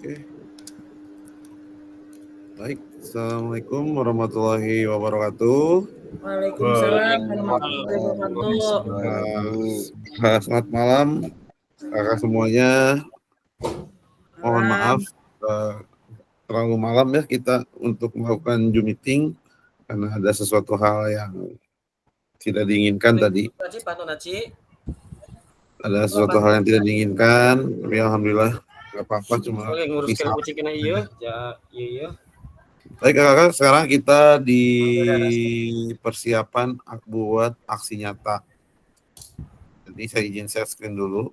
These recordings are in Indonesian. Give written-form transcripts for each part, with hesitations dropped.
Oke. Baik, Assalamualaikum warahmatullahi wabarakatuh. Waalaikumsalam warahmatullahi wabarakatuh. Selamat malam, kakak semuanya. Mohon maaf terlalu malam ya kita untuk melakukan Zoom meeting karena ada sesuatu hal yang tidak diinginkan tadi. Ada sesuatu hal yang tidak diinginkan, tapi alhamdulillah nggak apa-apa, cuma bisa. Baik kakak, sekarang kita di persiapan buat aksi nyata. Jadi saya izin share screen dulu.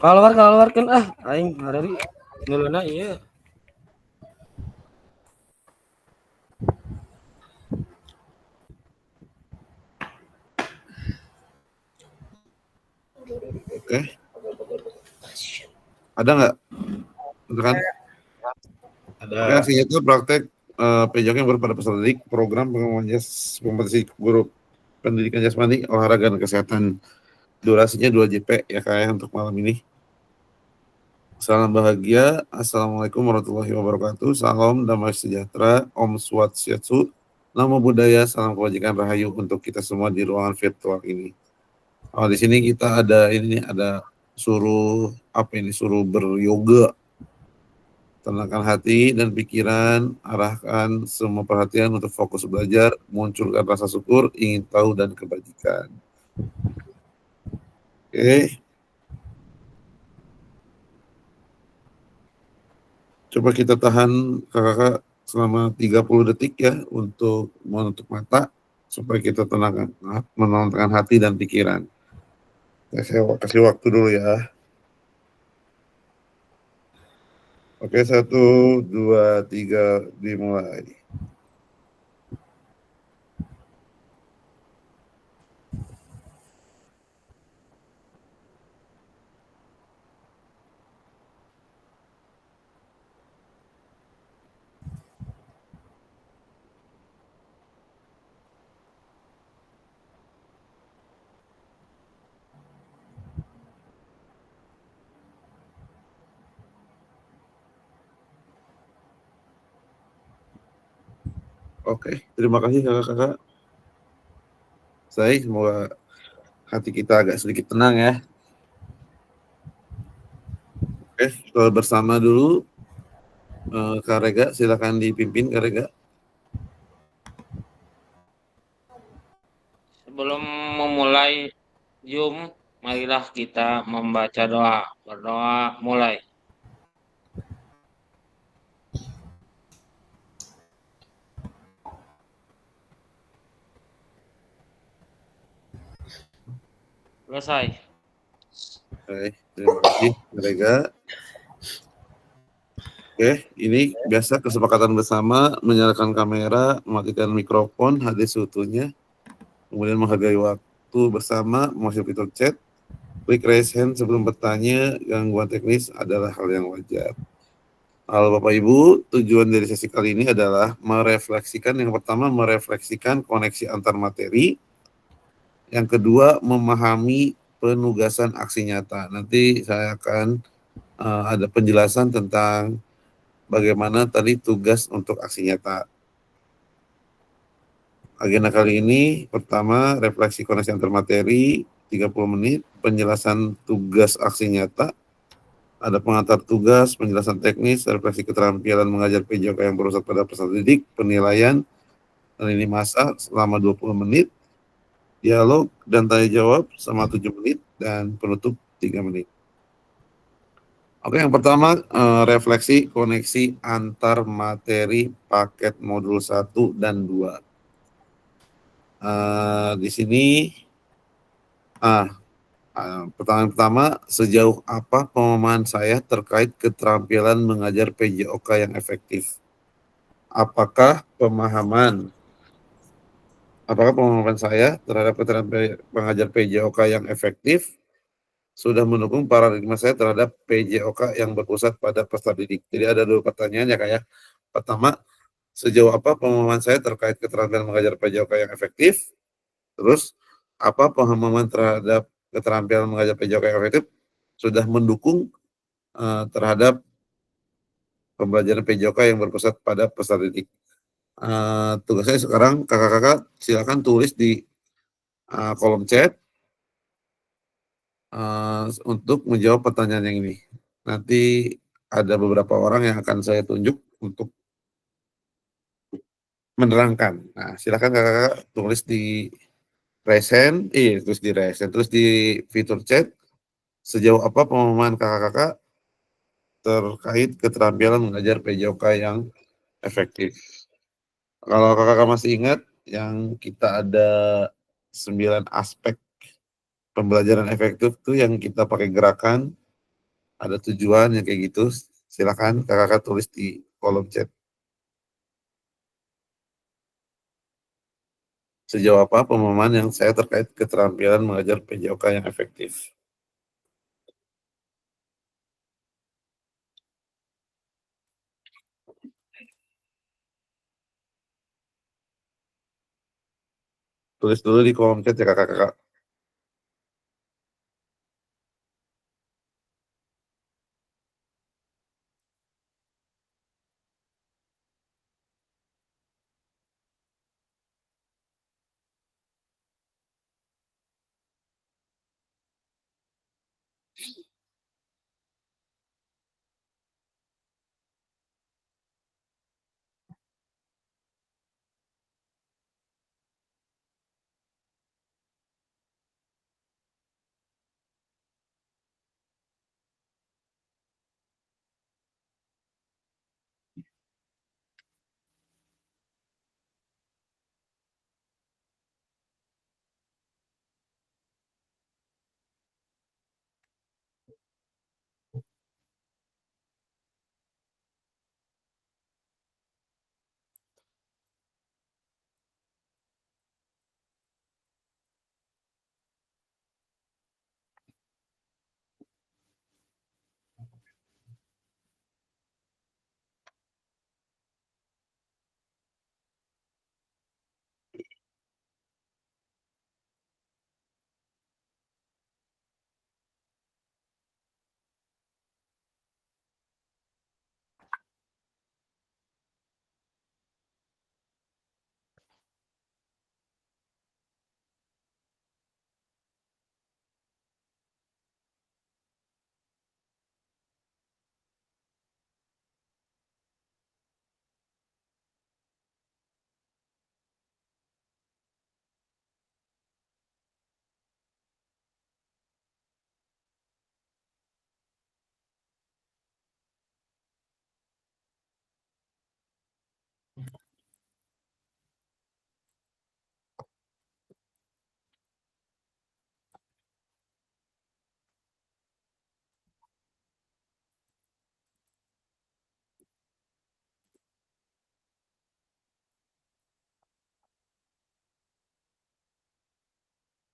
Keluarkan aing hari nuluna ieu. Oke. Ada nggak? Kan? Ada. Oke, aksi nyata praktek PJOK yang berpada peserta didik program pengembangan kompetisi guru pendidikan jasmani, olahraga dan kesehatan. Durasinya 2 JP ya kayak untuk malam ini. Salam bahagia. Assalamualaikum warahmatullahi wabarakatuh. Salam damai sejahtera. Om Swastiastu. Namo Buddhaya. Salam kebajikan rahayu untuk kita semua di ruangan virtual ini. Di sini kita ada suruh beryoga. Tenangkan hati dan pikiran, arahkan semua perhatian untuk fokus belajar, munculkan rasa syukur, ingin tahu dan kebajikan. Oke. Coba kita tahan kakak selama 30 detik ya untuk menutup mata supaya kita menenangkan hati dan pikiran. Saya kasih waktu dulu ya. Oke, 1, 2, 3, dimulai. Oke, terima kasih kakak-kakak. Semoga hati kita agak sedikit tenang ya. Oke, kita bersama dulu. Kak Rega, silakan dipimpin Kak Rega. Sebelum memulai Zoom, marilah kita membaca doa. Berdoa mulai. Selesai. Oke, terima kasih Kak Rega. Oke, ini biasa kesepakatan bersama, menyalakan kamera, mematikan mikrofon, hadir seutuhnya, kemudian menghargai waktu bersama, memasuki fitur chat, klik raise hand sebelum bertanya, gangguan teknis adalah hal yang wajar. Halo Bapak Ibu, tujuan dari sesi kali ini adalah yang pertama merefleksikan koneksi antar materi, yang kedua memahami penugasan aksi nyata. Nanti saya akan ada penjelasan tentang bagaimana tadi tugas untuk aksi nyata. Agenda kali ini pertama refleksi koneksi antar materi 30 menit, penjelasan tugas aksi nyata, ada pengantar tugas, penjelasan teknis, refleksi keterampilan mengajar PJOK yang berusaha pada peserta didik, penilaian, dan ini masa selama 20 menit, dialog dan tanya jawab selama 7 menit, dan penutup 3 menit. Oke, yang pertama refleksi koneksi antar materi paket modul 1 dan 2. Di sini pertanyaan pertama, sejauh apa pemahaman saya terkait keterampilan mengajar PJOK yang efektif? Apakah pemahaman saya terhadap keterampilan mengajar PJOK yang efektif sudah mendukung paradigma saya terhadap PJOK yang berpusat pada peserta didik? Jadi ada 2 pertanyaan ya Kak ya. Pertama, sejauh apa pemahaman saya terkait keterampilan mengajar PJOK yang efektif? Terus, apa pemahaman terhadap keterampilan mengajar PJOK yang efektif sudah mendukung terhadap pembelajaran PJOK yang berpusat pada peserta didik. Tugas saya sekarang, kakak-kakak silakan tulis di kolom chat untuk menjawab pertanyaan yang ini. Nanti ada beberapa orang yang akan saya tunjuk untuk menerangkan. Nah, silakan kakak-kakak tulis di terus di fitur chat sejauh apa pemahaman kakak-kakak terkait keterampilan mengajar PJOK yang efektif. Kalau kakak-kakak masih ingat yang kita ada 9 aspek pembelajaran efektif tuh yang kita pakai gerakan, ada tujuan yang kayak gitu. Silakan kakak-kakak tulis di kolom chat. Sejauh apa pemahaman yang saya terkait keterampilan mengajar PJOK yang efektif. Tulis dulu di kolom chat ya kakak-kakak.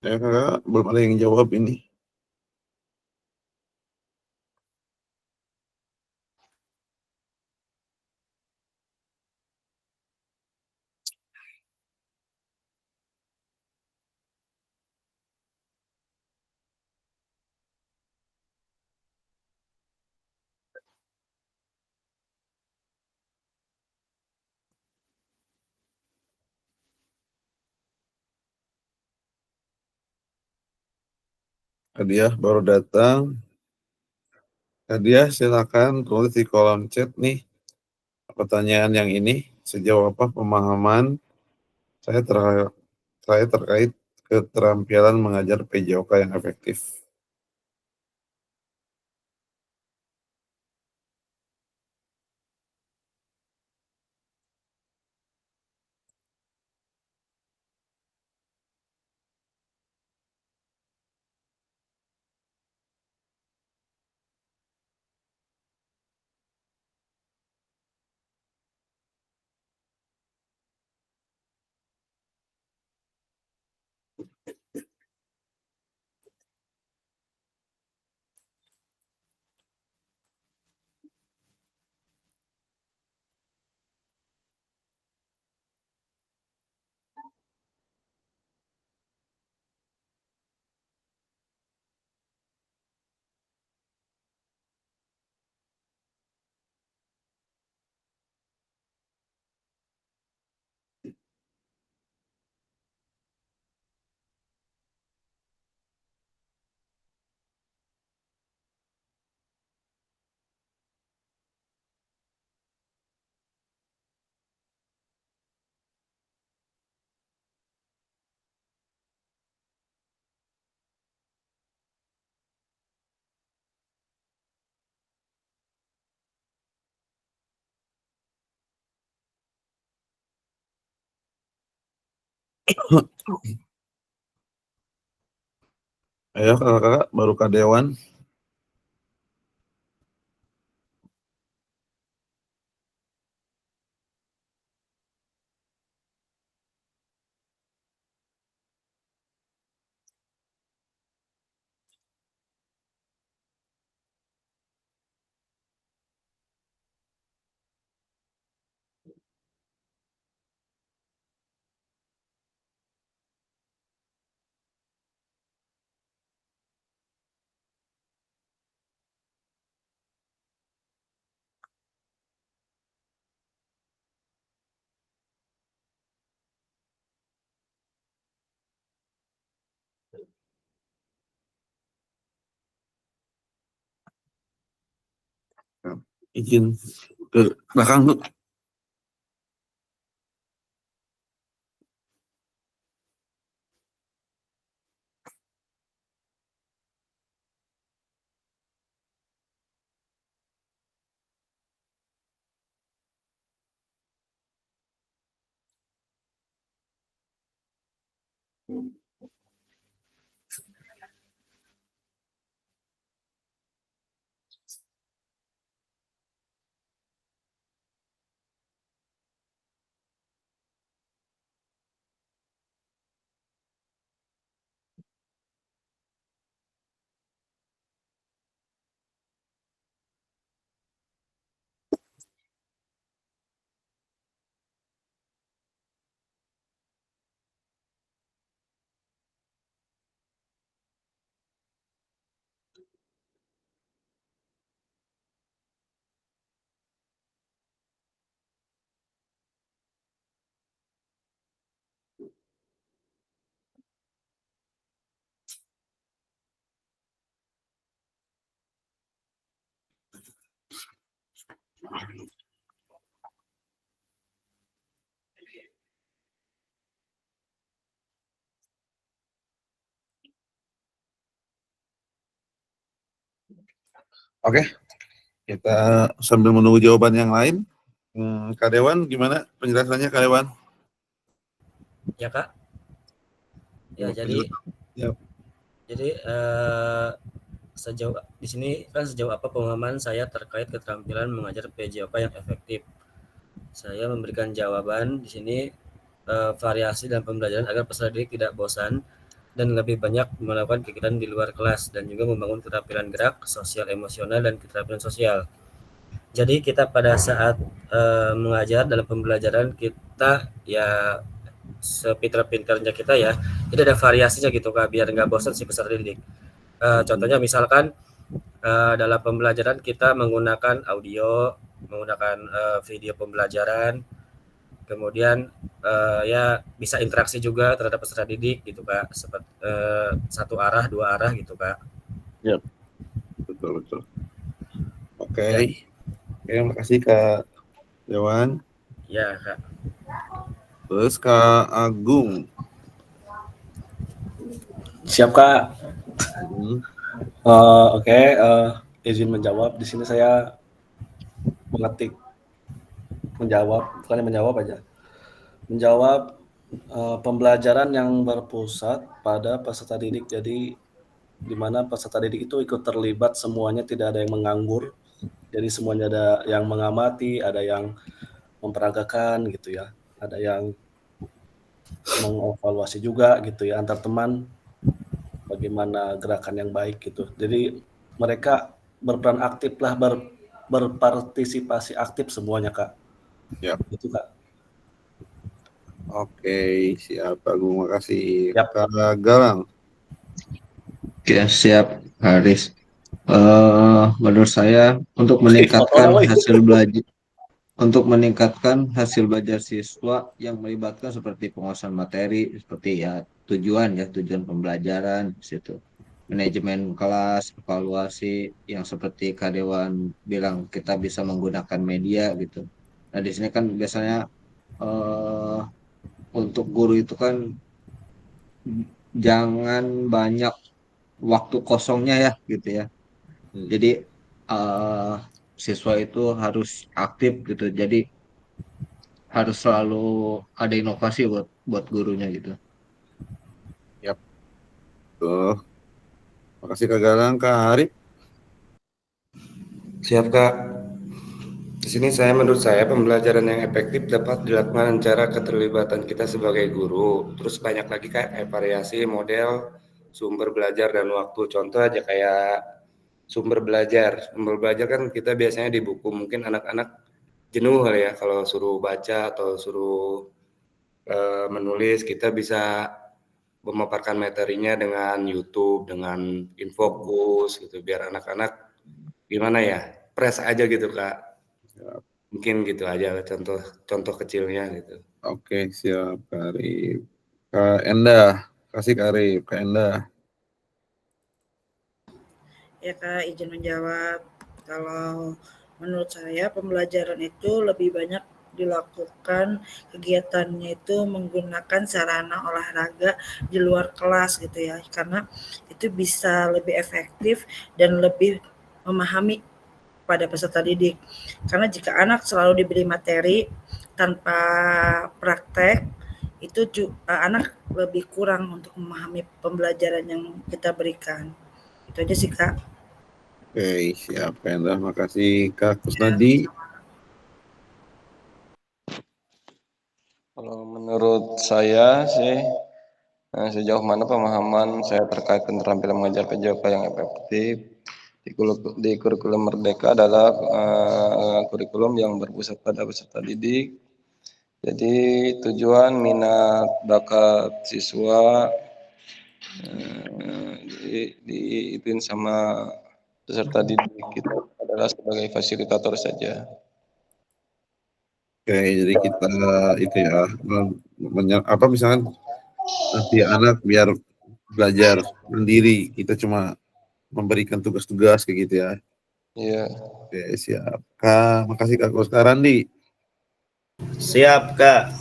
Ya kakak belum ada yang jawab ini. Hadiah baru datang. Hadiah silakan tulis di kolom chat nih pertanyaan yang ini. Sejauh apa pemahaman saya terkait keterampilan mengajar PJOK yang efektif. Ayo kakak-kakak baru ke Dewan. Izin ke belakang tuh. Oke, kita sambil menunggu jawaban yang lain. Kak Dewan, gimana penjelasannya Kak Dewan? Ya Kak. Ya jadi sejauh di sini kan sejauh apa pemahaman saya terkait keterampilan mengajar PJOK yang efektif. Saya memberikan jawaban di sini variasi dalam pembelajaran agar peserta didik tidak bosan dan lebih banyak melakukan kegiatan di luar kelas dan juga membangun keterampilan gerak, sosial emosional dan keterampilan sosial. Jadi kita pada saat mengajar dalam pembelajaran kita ya sepintar-pintarnya kita ya, jadi ada variasinya gitu Kak biar nggak bosan si peserta didik. Contohnya misalkan dalam pembelajaran kita menggunakan audio, menggunakan video pembelajaran, kemudian ya bisa interaksi juga terhadap peserta didik gitu Kak, seperti satu arah, dua arah gitu Kak. Ya, betul. Oke. Terima kasih Kak Dewan. Ya Kak. Terus Kak Agung. Siap Kak. Oke, izin menjawab. Di sini saya mengetik menjawab, bukan menjawab aja. Menjawab pembelajaran yang berpusat pada peserta didik. Jadi di mana peserta didik itu ikut terlibat, semuanya tidak ada yang menganggur. Jadi semuanya ada yang mengamati, ada yang memperagakan gitu ya. Ada yang mengevaluasi juga gitu ya antar teman bagaimana gerakan yang baik gitu. Jadi mereka berperan aktif lah, berpartisipasi aktif semuanya Kak. Ya. Itu Kak. Oke, siap Agung, makasih. Yap. Kak Galang. Oke, siap Haris. Menurut saya untuk meningkatkan hasil belajar siswa yang melibatkan seperti penguasaan materi, seperti ya tujuan pembelajaran situ, manajemen kelas, evaluasi yang seperti Kak Dewan bilang kita bisa menggunakan media gitu. Nah di sini kan biasanya untuk guru itu kan jangan banyak waktu kosongnya ya gitu ya. Jadi siswa itu harus aktif gitu. Jadi harus selalu ada inovasi buat gurunya gitu. Tuh. Makasih Kak Galang, Kak Arif. Siap Kak. Di sini menurut saya pembelajaran yang efektif dapat dilakukan cara keterlibatan kita sebagai guru. Terus banyak lagi kayak variasi model sumber belajar dan waktu. Contoh aja kayak sumber belajar. Sumber belajar kan kita biasanya di buku. Mungkin anak-anak jenuh kali ya kalau suruh baca atau suruh menulis. Kita bisa memaparkan materinya dengan YouTube, dengan Infokus gitu. Biar anak-anak gimana ya, press aja gitu Kak. Mungkin gitu aja contoh kecilnya gitu. Oke, siap Kak Arif. Kak Enda, kasih Kak Arif, Kak Enda. Ya Kak, izin menjawab. Kalau menurut saya pembelajaran itu lebih banyak dilakukan kegiatannya itu menggunakan sarana olahraga di luar kelas gitu ya, karena itu bisa lebih efektif dan lebih memahami pada peserta didik. Karena jika anak selalu diberi materi tanpa praktek, itu anak lebih kurang untuk memahami pembelajaran yang kita berikan. Itu aja sih Kak. Oke, siap Kak Enda. Makasih Kak Kusnadi. Kalau menurut saya sih, sejauh mana pemahaman saya terkait keterampilan mengajar PJOK yang efektif di kurikulum Merdeka adalah kurikulum yang berpusat pada peserta didik. Jadi tujuan, minat, bakat siswa diituin sama peserta didik kita adalah sebagai fasilitator saja. Oke, jadi kita itu ya, misalkan nanti anak biar belajar mandiri, kita cuma memberikan tugas-tugas kayak gitu ya. Iya. Oke, siap. Kak, makasih Kak Randi. Siap Kak.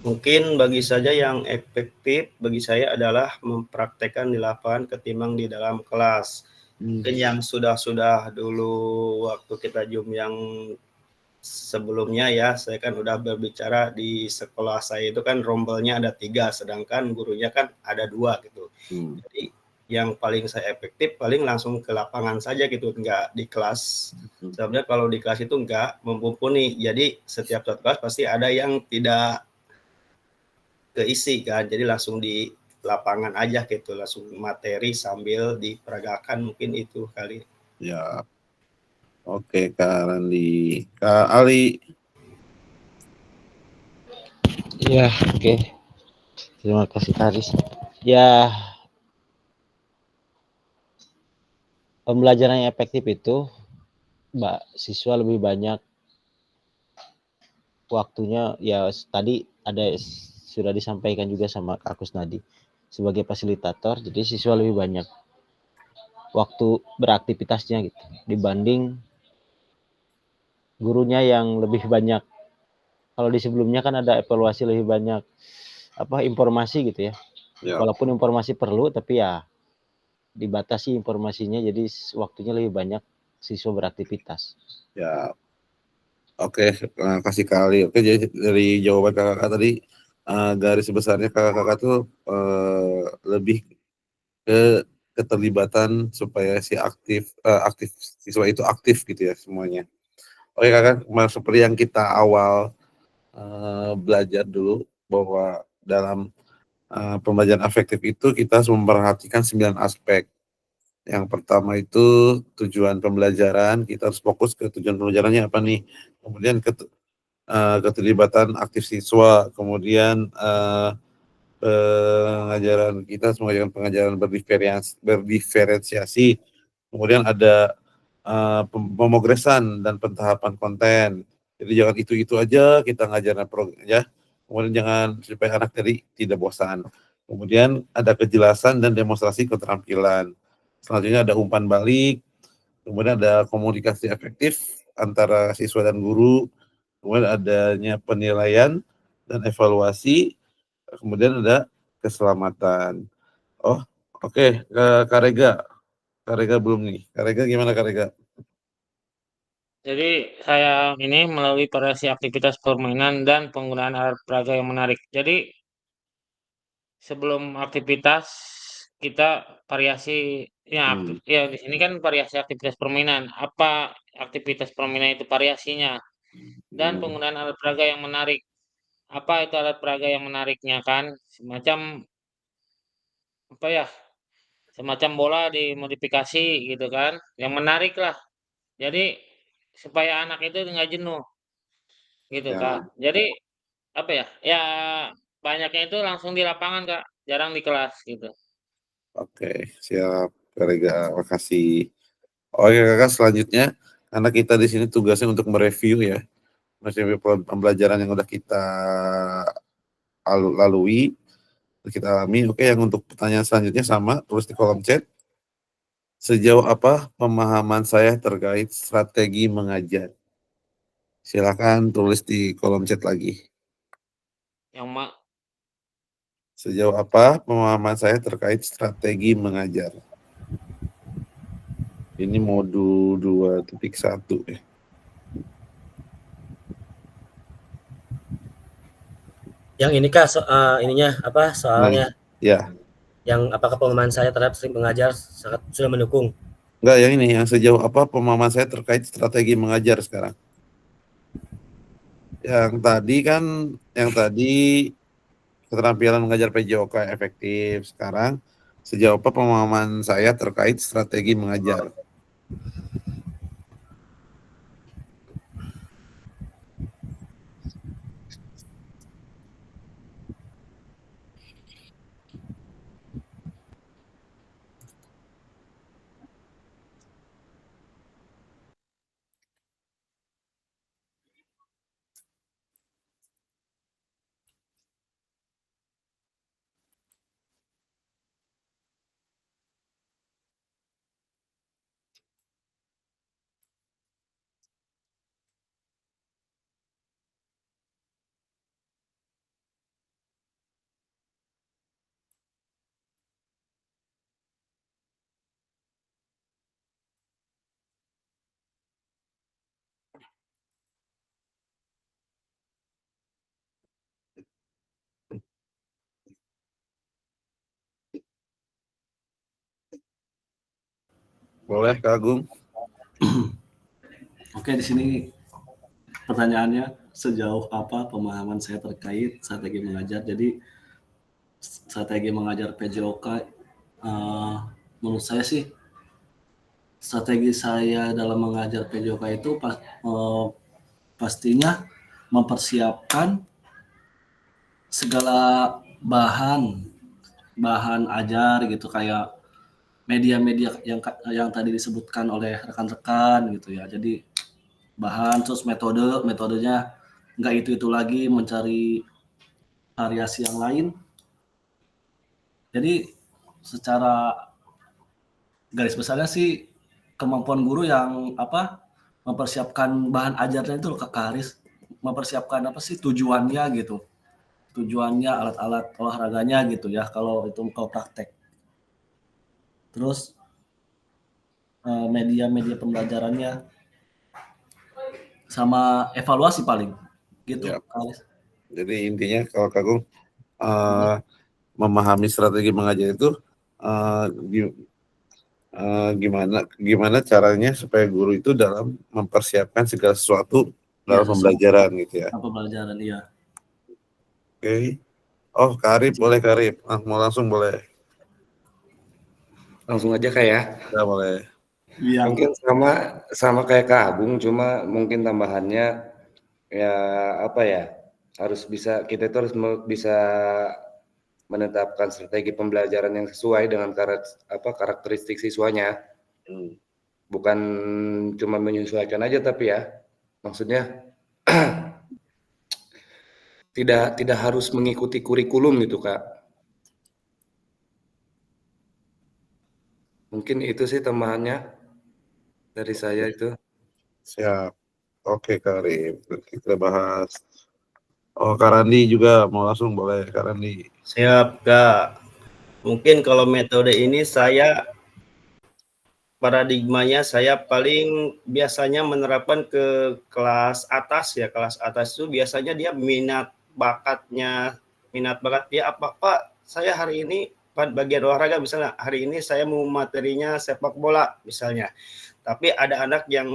Mungkin bagi saja yang efektif bagi saya adalah mempraktekkan di lapangan ketimbang di dalam kelas. Mungkin yang sudah dulu waktu kita Zoom yang sebelumnya ya, saya kan udah berbicara di sekolah saya itu kan rombelnya ada 3, sedangkan gurunya kan ada 2 gitu. Jadi yang paling saya efektif paling langsung ke lapangan saja gitu, enggak di kelas. Sebenarnya kalau di kelas itu enggak mumpuni, jadi setiap kelas pasti ada yang tidak keisi kan, jadi langsung di lapangan aja gitu, langsung materi sambil diperagakan, mungkin itu kali. Ya. Oke Kak Randi. Kak Ali. Ya, oke. Terima kasih Karis. Ya, pembelajaran yang efektif itu, siswa lebih banyak waktunya, ya tadi ada sudah disampaikan juga sama Kak Kusnadi sebagai fasilitator, jadi siswa lebih banyak waktu beraktivitasnya gitu dibanding gurunya yang lebih banyak. Kalau di sebelumnya kan ada evaluasi lebih banyak informasi gitu ya. Walaupun informasi perlu tapi ya dibatasi informasinya, jadi waktunya lebih banyak siswa beraktivitas. Ya. Oke, kasih kali. Oke, jadi dari jawaban kakak tadi garis besarnya kakak tuh lebih ke keterlibatan supaya si aktif siswa itu aktif gitu ya semuanya. Oke kakak, seperti yang kita awal belajar dulu bahwa dalam pembelajaran efektif itu kita harus memperhatikan 9 aspek. Yang pertama itu tujuan pembelajaran, kita harus fokus ke tujuan pembelajarannya apa nih. Kemudian keterlibatan aktif siswa, kemudian pengajaran kita mengajarkan pengajaran berdiferensiasi, kemudian ada pemogresan dan pentahapan konten. Jadi jangan itu aja kita ngajarin ya. Kemudian jangan supaya anak tadi tidak bosan. Kemudian ada kejelasan dan demonstrasi keterampilan. Selanjutnya ada umpan balik, kemudian ada komunikasi efektif antara siswa dan guru, kemudian adanya penilaian dan evaluasi, kemudian ada keselamatan. Oh, oke. Kak Rega belum nih. Kak Rega gimana Kak Rega? Jadi saya ini melalui variasi aktivitas permainan dan penggunaan alat peraga yang menarik. Jadi sebelum aktivitas kita variasi ya, ya di sini kan variasi aktivitas permainan. Apa aktivitas permainan itu variasinya dan penggunaan alat peraga yang menarik. Apa itu alat peraga yang menariknya kan? Semacam apa ya? Semacam bola dimodifikasi gitu kan, yang menarik lah. Jadi supaya anak itu nggak jenuh gitu Ya, Kak. Jadi apa ya? Ya banyaknya itu langsung di lapangan Kak, jarang di kelas gitu. oke, siap. Kak Rega, makasih. Oke kakak, selanjutnya karena kita di sini tugasnya untuk mereview ya, mereview pembelajaran yang udah kita lalui, kita alami. Oke, yang untuk pertanyaan selanjutnya sama, tulis di kolom chat. Sejauh apa pemahaman saya terkait strategi mengajar? Silakan tulis di kolom chat lagi. Yang mak Sejauh apa pemahaman saya terkait strategi mengajar? Ini modul 2.1 ya. Yang ini Kak, ininya apa soalnya? Ya. Yang apakah pemahaman saya terhadap strategi mengajar sangat sudah mendukung? Enggak, yang ini, yang sejauh apa pemahaman saya terkait strategi mengajar sekarang. Yang tadi keterampilan mengajar PJOK efektif. Sekarang sejauh apa pemahaman saya terkait strategi mengajar. Boleh Kak Agung? Oke, di sini pertanyaannya sejauh apa pemahaman saya terkait strategi mengajar. Jadi strategi mengajar PJOK menurut saya sih strategi saya dalam mengajar PJOK itu pastinya mempersiapkan segala bahan ajar gitu, kayak media-media yang tadi disebutkan oleh rekan-rekan gitu ya. Jadi bahan, terus metodenya nggak itu lagi, mencari variasi yang lain. Jadi secara garis besarnya sih kemampuan guru yang mempersiapkan bahan ajarnya itu Kak Haris, mempersiapkan tujuannya gitu, tujuannya, alat-alat olahraganya gitu ya, kalau praktek. Terus media-media pembelajarannya sama evaluasi paling gitu. Ya. Kak Haris. Jadi intinya kalau Kak Agung memahami strategi mengajar itu gimana caranya supaya guru itu dalam mempersiapkan segala sesuatu dalam pembelajaran gitu ya. Pembelajaran, iya. Oke. Oh, Karib, boleh Karib. Mau langsung boleh. Langsung aja Kak ya. Ya, boleh. Ya. Mungkin sama kayak Kak Agung, cuma mungkin tambahannya ya harus bisa, kita itu harus bisa menetapkan strategi pembelajaran yang sesuai dengan karakteristik siswanya. Bukan cuma menyesuaikan aja, tapi ya maksudnya tidak harus mengikuti kurikulum gitu Kak. Mungkin itu sih tambahannya dari saya itu. Siap. Oke Karib, kita bahas. Oh, Kak Randi juga mau langsung boleh, Kak Randi. Siap Kak. Mungkin kalau metode ini saya paradigmanya saya paling biasanya menerapkan ke kelas atas ya. Kelas atas itu biasanya dia minat bakat dia apa, Pak, saya hari ini bagian olahraga misalnya, hari ini saya mau materinya sepak bola misalnya. Tapi ada anak yang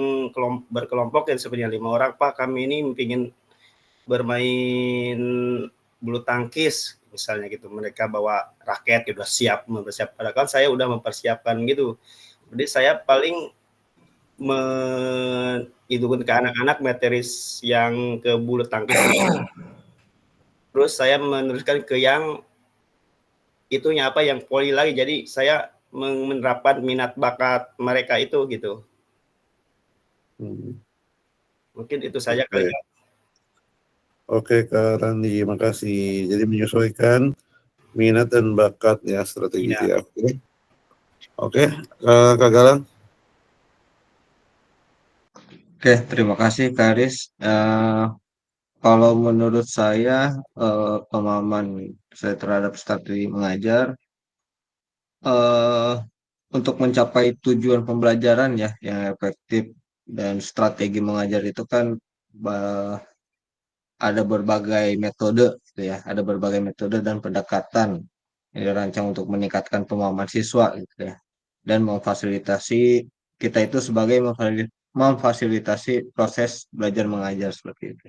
berkelompok yang sebenarnya 5 orang, Pak, kami ini ingin bermain bulu tangkis misalnya gitu. Mereka bawa raket, udah siap mempersiapkan. Padahal saya udah mempersiapkan gitu. Jadi saya paling itu ke anak-anak materi yang ke bulu tangkis. Terus saya meneruskan ke yang itunya apa yang poli lagi. Jadi saya menerapkan minat bakat mereka itu gitu. Mungkin itu saja kali ya. Oke, Kak Randi, makasih. Jadi menyesuaikan minat dan bakat ya strategi ya. Oke, Kak Galang. Oke, terima kasih Kak Aris. Kalau menurut saya pemahaman saya terhadap strategi mengajar untuk mencapai tujuan pembelajaran ya yang efektif dan strategi mengajar itu kan ada berbagai metode gitu ya, ada berbagai metode dan pendekatan yang dirancang untuk meningkatkan pemahaman siswa gitu ya, dan memfasilitasi kita itu sebagai memfasilitasi proses belajar mengajar seperti itu.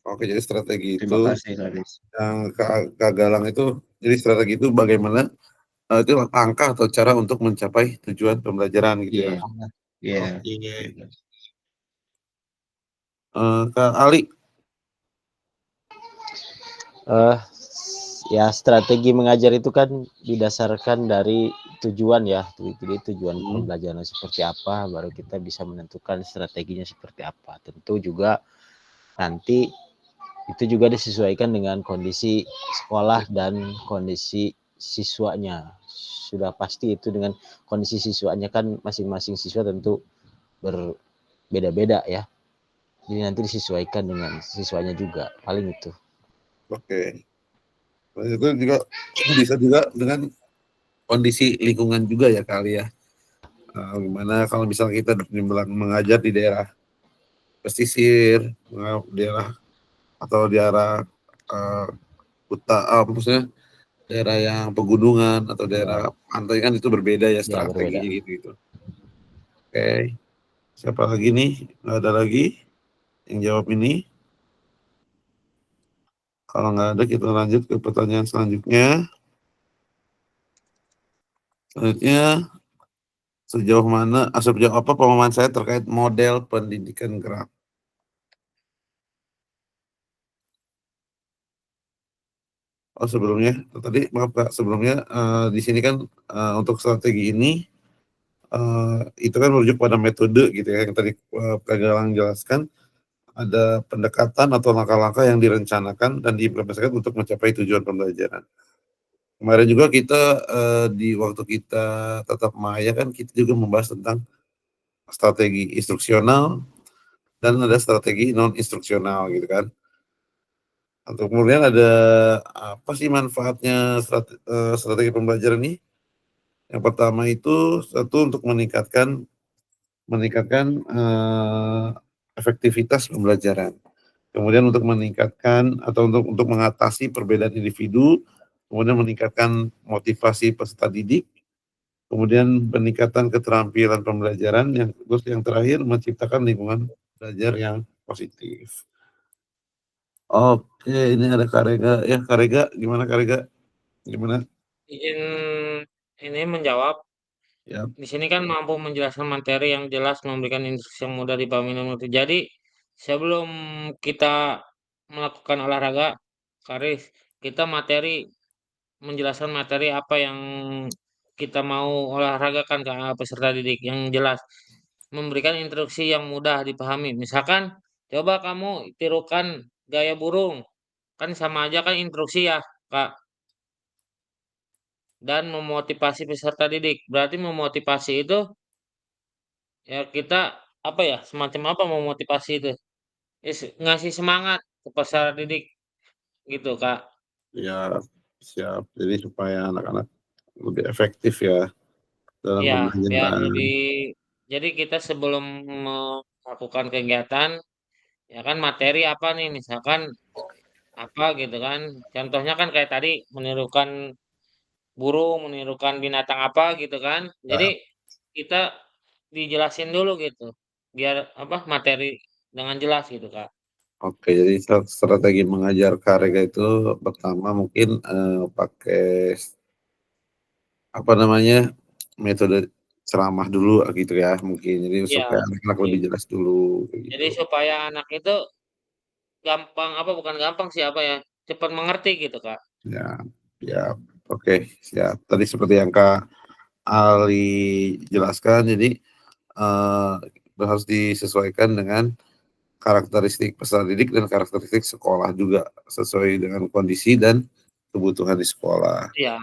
Oke, jadi strategi Terima itu kasih, Haris. yang Kak Galang itu, jadi strategi itu bagaimana itu langkah atau cara untuk mencapai tujuan pembelajaran gitu ya. Iya. Kak Ali. Ya strategi mengajar itu kan didasarkan dari tujuan ya. Jadi tujuan pembelajaran seperti apa, baru kita bisa menentukan strateginya seperti apa. Tentu juga nanti itu juga disesuaikan dengan kondisi sekolah dan kondisi siswanya. Sudah pasti itu dengan kondisi siswanya kan masing-masing siswa tentu berbeda-beda ya. Jadi nanti disesuaikan dengan siswanya juga, paling itu. Oke. Itu juga bisa juga dengan kondisi lingkungan juga ya kali ya. Gimana kalau misalnya kita mengajar di daerah pesisir, daerah atau daerah maksudnya daerah yang pegunungan atau daerah pantai kan itu berbeda ya strateginya gitu. Oke. Siapa lagi nih? Nggak ada lagi yang jawab ini? Kalau nggak ada, kita lanjut ke pertanyaan selanjutnya. Selanjutnya, sejauh apa pemahaman saya terkait model pendidikan gerak? Sebelumnya, tadi maaf Kak, sebelumnya di sini kan untuk strategi ini itu kan merujuk pada metode gitu ya, yang tadi Kak Galang jelaskan. Ada pendekatan atau langkah-langkah yang direncanakan dan diimplementasikan untuk mencapai tujuan pembelajaran. Kemarin juga kita di waktu kita tatap maya kan kita juga membahas tentang strategi instruksional dan ada strategi non instruksional gitu kan. Untuk kemudian ada apa sih manfaatnya strategi pembelajaran ini? Yang pertama itu satu untuk meningkatkan efektivitas pembelajaran. Kemudian untuk meningkatkan atau untuk mengatasi perbedaan individu, kemudian meningkatkan motivasi peserta didik, kemudian peningkatan keterampilan pembelajaran, terus yang terakhir menciptakan lingkungan belajar yang positif. Oke, ini ada Karega. Ya, Karega, gimana Karega? Gimana? Izin ini menjawab. Ya. Di sini kan mampu menjelaskan materi yang jelas, memberikan instruksi yang mudah dipahami dan mengerti. Jadi sebelum kita melakukan olahraga, Karis, kita menjelaskan materi apa yang kita mau olahragakan ke peserta didik yang jelas, memberikan instruksi yang mudah dipahami. Misalkan, coba kamu tirukan gaya burung, kan sama aja kan instruksi ya, Kak. Dan memotivasi peserta didik. Berarti memotivasi itu ya kita apa ya, semacam apa memotivasi itu? Ngasih semangat ke peserta didik gitu, Kak. Ya, siap. Jadi supaya anak-anak lebih efektif ya. dalam Ya, biar pembelajaran. jadi kita sebelum melakukan kegiatan, ya kan materi apa nih, misalkan apa gitu kan. Contohnya kan kayak tadi menirukan burung, menirukan binatang apa gitu kan. Jadi Ya, kita dijelasin dulu gitu, biar apa materi dengan jelas gitu Kak. oke, jadi strategi mengajar karya itu pertama mungkin pakai apa namanya metode ceramah dulu gitu ya mungkin. Jadi Iya, supaya anak-anak iya. lebih jelas dulu kayak Jadi gitu. supaya anak itu gampang apa bukan gampang sih apa ya, cepat mengerti gitu Kak. Ya, ya, oke, siap. Tadi seperti yang Kak Ali jelaskan, jadi eh, harus disesuaikan dengan karakteristik peserta didik dan karakteristik sekolah juga sesuai dengan kondisi dan kebutuhan di sekolah. Iya.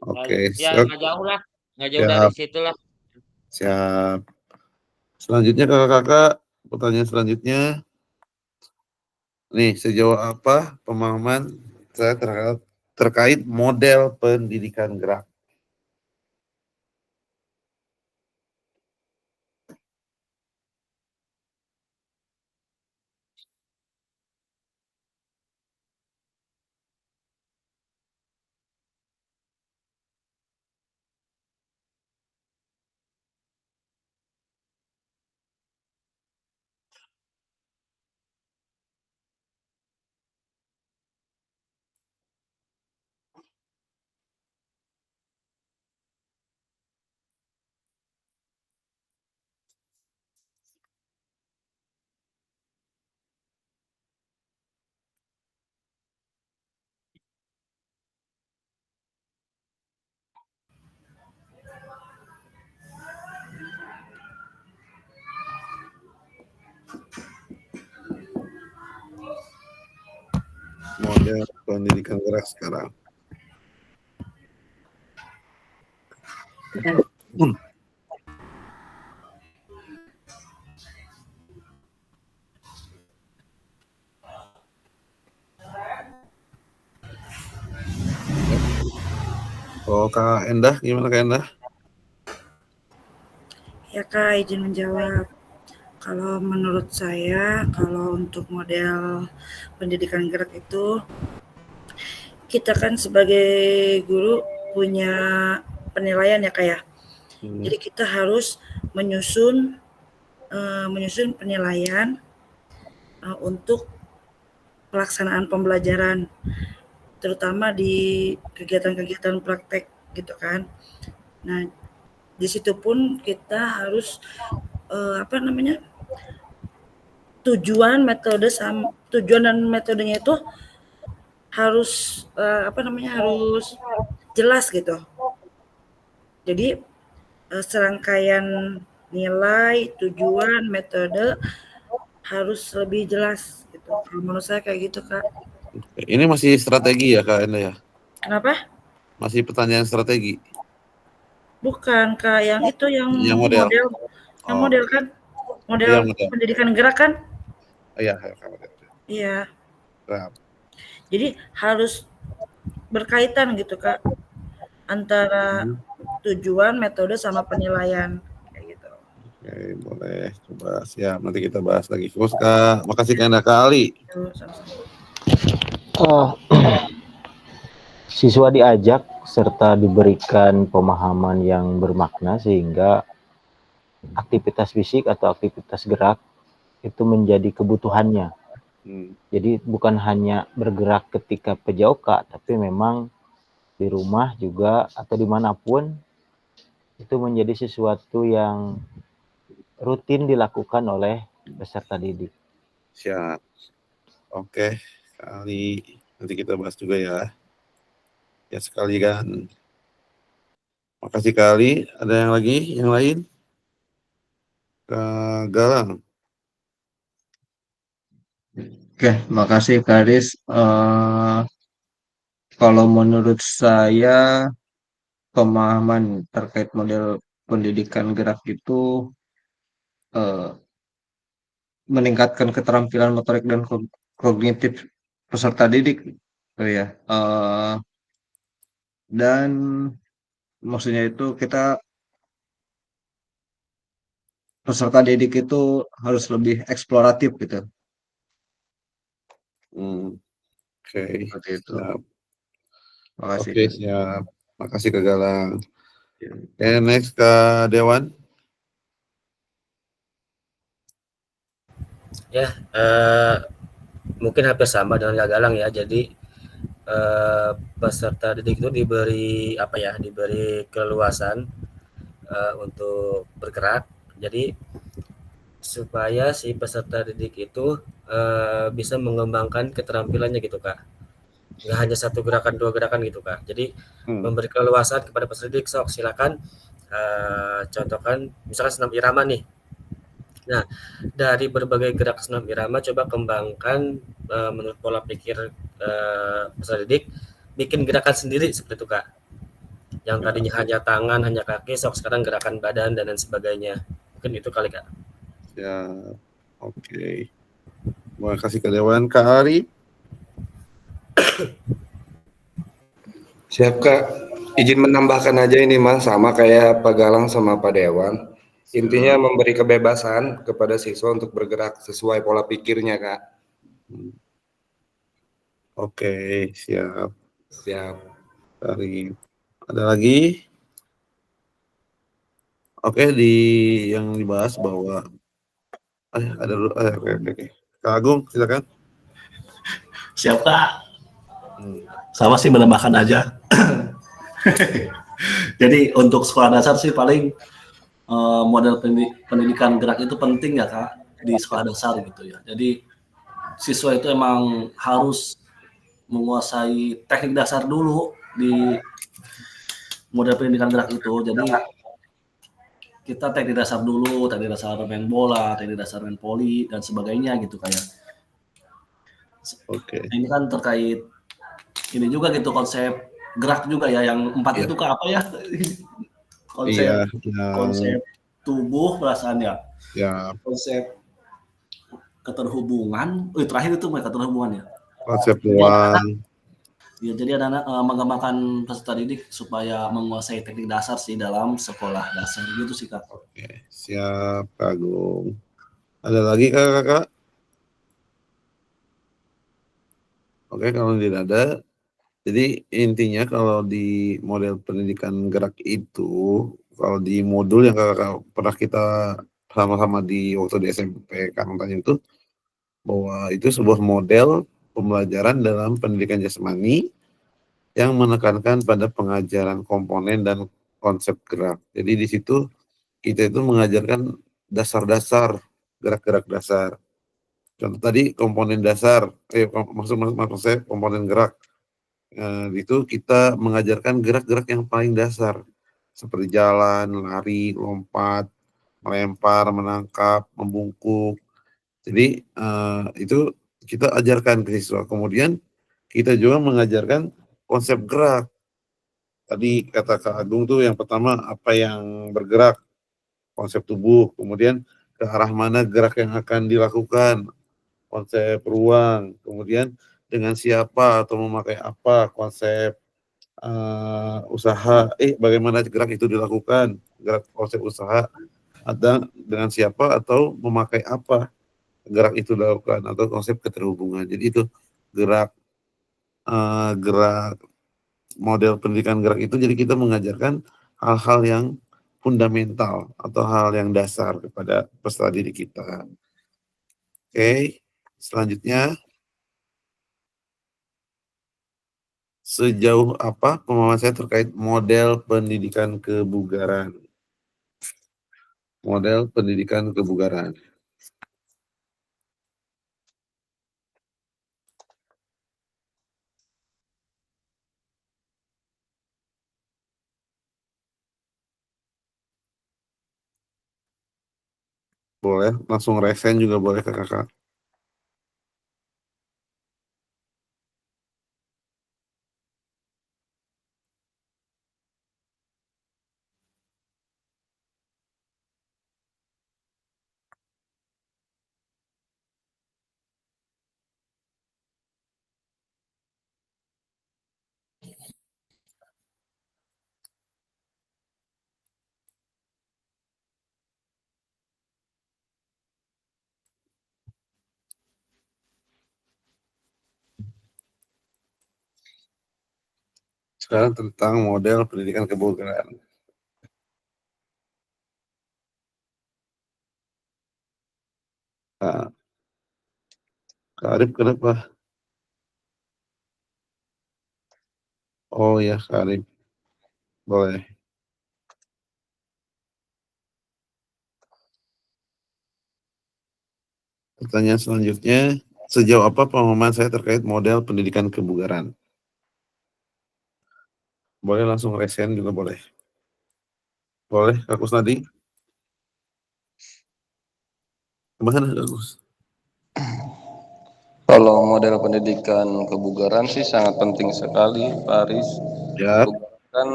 Oke, Ya siap, nggak jauh lah, nggak jauh dari siap, situ lah. siap. Selanjutnya kakak-kakak, pertanyaan selanjutnya, nih sejauh apa pemahaman saya terkait model pendidikan gerak? Model pendidikan gerak sekarang. Oh, Kak Endah, gimana Kak Endah? Ya Kak, izin menjawab. Kalau menurut saya, kalau untuk model pendidikan gerak itu, kita kan sebagai guru punya penilaian ya Kak ya. Jadi kita harus menyusun penilaian untuk pelaksanaan pembelajaran, terutama di kegiatan-kegiatan praktek gitu kan. Nah, di situ pun kita harus tujuan dan metodenya itu harus harus jelas gitu. Jadi serangkaian nilai, tujuan, metode harus lebih jelas gitu. Kalau menurut saya kayak gitu Kak. Ini masih strategi ya Kak Endah ya? Kenapa? Masih pertanyaan strategi? Bukan Kak, yang itu yang model. Yang model kan? Model pendidikan gerak kan? Iya, Iya. Nah. Jadi harus berkaitan gitu Kak antara tujuan, metode sama penilaian kayak gitu. Oke, boleh coba siap nanti kita bahas lagi. Fokus Kak, makasih Kak Endah kali. Siswa diajak serta diberikan pemahaman yang bermakna sehingga aktivitas fisik atau aktivitas gerak itu menjadi kebutuhannya. Jadi bukan hanya bergerak ketika PJOK, tapi memang di rumah juga atau dimanapun itu menjadi sesuatu yang rutin dilakukan oleh peserta didik. Siap. Oke, kali nanti kita bahas juga ya. Ya sekali kan. Makasih kali. Ada yang lagi? Yang lain? Kak Galang. Oke, makasih Kak Aris. Kalau menurut saya pemahaman terkait model pendidikan gerak itu meningkatkan keterampilan motorik dan kognitif peserta didik, ya. Dan maksudnya itu kita peserta didik itu harus lebih eksploratif gitu. Oke, Seperti itu. siap. Makasih. Oke, siap. Makasih Kak Galang. Ya. Oke, next Kak Dewan. Ya, mungkin hampir sama dengan Kak Galang ya. Jadi peserta didik itu diberi keleluasan untuk bergerak. Jadi supaya si peserta didik itu bisa mengembangkan keterampilannya gitu Kak. Nggak hanya satu gerakan, dua gerakan gitu Kak. Jadi memberi keleluasan kepada peserta didik, sok silakan contohkan misalkan senam irama nih. Nah, dari berbagai gerak senam irama coba kembangkan menurut pola pikir peserta didik, bikin gerakan sendiri seperti itu Kak. Yang tadinya hanya tangan, hanya kaki, sok sekarang gerakan badan dan lain sebagainya. Mungkin itu kali Kak. Ya, oke. Terima kasih Kak Dewan. Kak Ari. Siap Kak, izin menambahkan aja ini Mas, sama kayak Pak Galang sama Pak Dewan. Intinya memberi kebebasan kepada siswa untuk bergerak sesuai pola pikirnya Kak. Oke, siap. Siap. Ari. Ada lagi? Oke, yang dibahas bahwa ada dulu. Oke. Kak Agung, silakan. Siap Kak. Sama sih menambahkan aja. Jadi untuk sekolah dasar sih paling model pendidikan gerak itu penting ya Kak di sekolah dasar gitu ya. Jadi siswa itu emang harus menguasai teknik dasar dulu di model pendidikan gerak itu. Jadi kita teknik dasar dulu, teknik dasar main bola, teknik dasar main voli dan sebagainya gitu kayak. Oke. Ini kan terkait ini juga gitu konsep gerak juga ya yang 4 itu Kak apa ya? Konsep tubuh perasaannya. Ya. Konsep keterhubungan. Terakhir itu keterhubungan ya. Konsep ruang. Ya, jadi anak-anak mengembangkan peserta didik supaya menguasai teknik dasar sih dalam sekolah dasar gitu sih Kak. Oke, siap Kak Agung. Ada lagi Kakak? Oke, kalau tidak ada, jadi intinya kalau di model pendidikan gerak itu, kalau di modul yang Kakak pernah kita sama-sama di waktu di SMP Kangtanya itu, bahwa itu sebuah model pembelajaran dalam pendidikan jasmani yang menekankan pada pengajaran komponen dan konsep gerak. Jadi di situ kita itu mengajarkan dasar-dasar gerak-gerak dasar. Contoh tadi komponen dasar, maksud saya komponen gerak. Itu kita mengajarkan gerak-gerak yang paling dasar seperti jalan, lari, lompat, melempar, menangkap, membungkuk. Jadi itu kita ajarkan ke siswa. Kemudian kita juga mengajarkan konsep gerak. Tadi kata Kak Agung tuh yang pertama apa yang bergerak, konsep tubuh, kemudian ke arah mana gerak yang akan dilakukan, konsep ruang, kemudian dengan siapa atau memakai apa, konsep usaha, bagaimana gerak itu dilakukan, gerak konsep usaha, ada dengan siapa atau memakai apa gerak itu dilakukan, atau konsep keterhubungan. Jadi itu gerak model pendidikan gerak itu, jadi kita mengajarkan hal-hal yang fundamental atau hal yang dasar kepada peserta didik kita. Oke, selanjutnya, sejauh apa pemahaman saya terkait model pendidikan kebugaran? Model pendidikan kebugaran. Boleh, langsung resen juga boleh ke kakak. Sekarang tentang model pendidikan kebugaran. Nah, Kak Arif kenapa? Oh ya, Kak Arif. Boleh. Pertanyaan selanjutnya, sejauh apa pemahaman saya terkait model pendidikan kebugaran? Boleh langsung resen juga boleh. Boleh, Kak Kusnadi? Kemana, Kak Kus? Kalau model pendidikan kebugaran sih sangat penting sekali, Pak Aris. Ya. Kan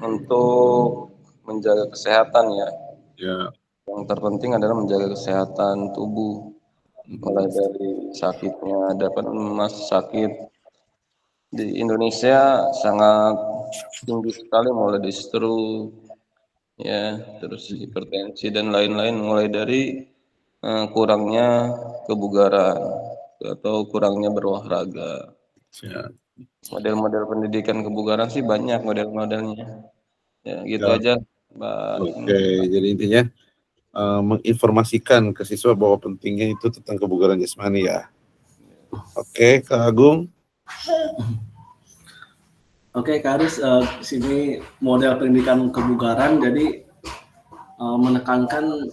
untuk menjaga kesehatan ya. Ya. Yang terpenting adalah menjaga kesehatan tubuh. Mulai dari sakitnya, dapat sakit di Indonesia sangat tinggi sekali, mulai dari stroke, ya, terus hipertensi dan lain-lain, mulai dari kurangnya kebugaran atau kurangnya berolahraga. Ya. Model-model pendidikan kebugaran sih banyak model-modelnya. Ya, gitu Ya. aja, Mbak. Oke, jadi intinya menginformasikan ke siswa bahwa pentingnya itu tentang kebugaran jasmani ya. Oke, Kak Agung. Oke, Kak Aris, sini model pendidikan kebugaran, jadi menekankan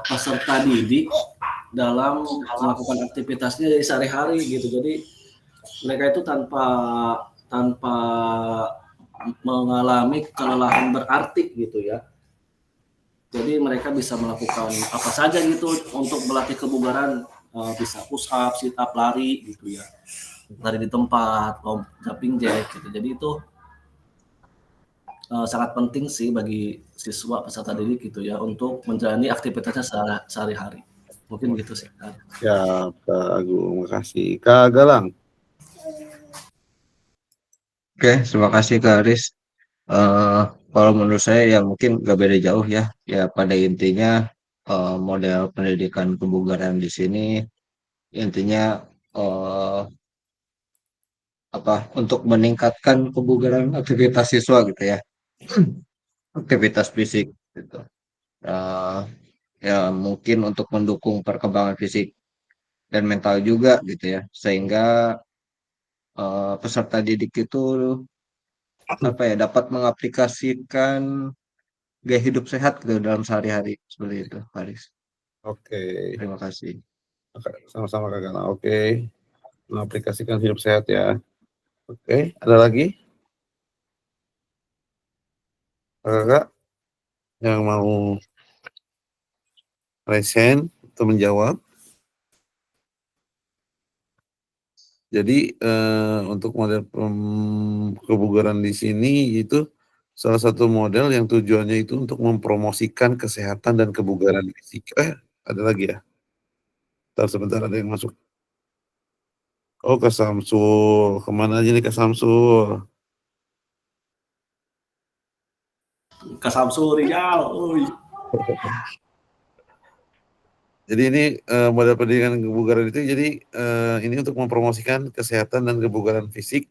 peserta didik dalam melakukan aktivitasnya dari sehari-hari gitu. Jadi mereka itu tanpa mengalami kelelahan berarti gitu ya. Jadi mereka bisa melakukan apa saja gitu untuk melatih kebugaran, bisa push up, sit up, lari gitu ya, lari di tempat, jumping jack gitu. Jadi itu sangat penting sih bagi siswa peserta didik gitu ya untuk menjalani aktivitasnya sehari-hari. Mungkin gitu sih. Ya, Kak Agung, makasih. Kak Galang. Oke, terima kasih Kak Aris. Kalau menurut saya ya mungkin gak beda jauh ya. Ya pada intinya model pendidikan kebugaran di sini intinya untuk meningkatkan kebugaran aktivitas siswa gitu ya, aktivitas fisik gitu. Ya mungkin untuk mendukung perkembangan fisik dan mental juga gitu ya, sehingga peserta didik itu dapat mengaplikasikan gaya hidup sehat gitu dalam sehari-hari seperti itu, Faris. Oke. Terima kasih. Sama-sama Kak Galang. Oke. Mengaplikasikan hidup sehat ya. Oke, ada lagi? Kakak yang mau resen atau menjawab? Jadi untuk model kebugaran di sini itu salah satu model yang tujuannya itu untuk mempromosikan kesehatan dan kebugaran fisik. Ada lagi ya? Sebentar ada yang masuk. Oh, ke Samsul. Kemana aja nih ke Samsul? Ke Samsul Riau. Jadi ini model pendidikan kebugaran itu jadi ini untuk mempromosikan kesehatan dan kebugaran fisik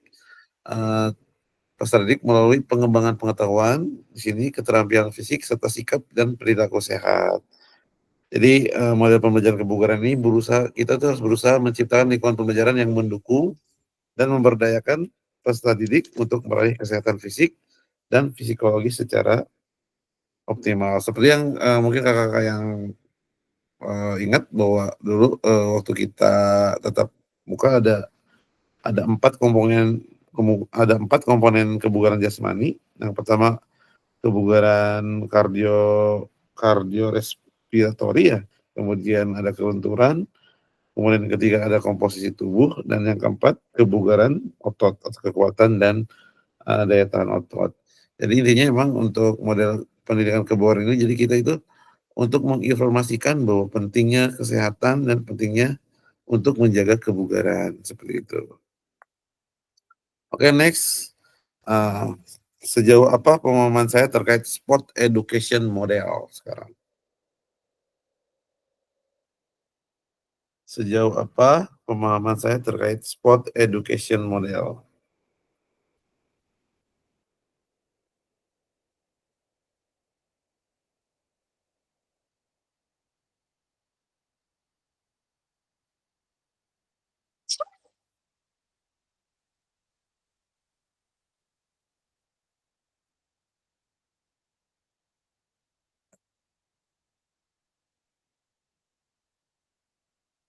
peserta didik melalui pengembangan pengetahuan di sini keterampilan fisik serta sikap dan perilaku sehat. Jadi model pembelajaran kebugaran ini kita harus berusaha menciptakan lingkungan pembelajaran yang mendukung dan memberdayakan peserta didik untuk meraih kesehatan fisik dan psikologis secara optimal. Seperti yang mungkin kakak-kakak yang ingat bahwa dulu waktu kita tetap muka ada empat komponen kebugaran jasmani. Yang pertama kebugaran kardiorespiratori ya, kemudian ada kelenturan, kemudian yang ketiga ada komposisi tubuh, dan yang keempat kebugaran otot atau kekuatan dan daya tahan otot. Jadi intinya memang untuk model pendidikan kebugaran ini, jadi kita itu untuk menginformasikan bahwa pentingnya kesehatan dan pentingnya untuk menjaga kebugaran, seperti itu. Oke, next. Sejauh apa pemahaman saya terkait sport education model sekarang? Sejauh apa pemahaman saya terkait sport education model?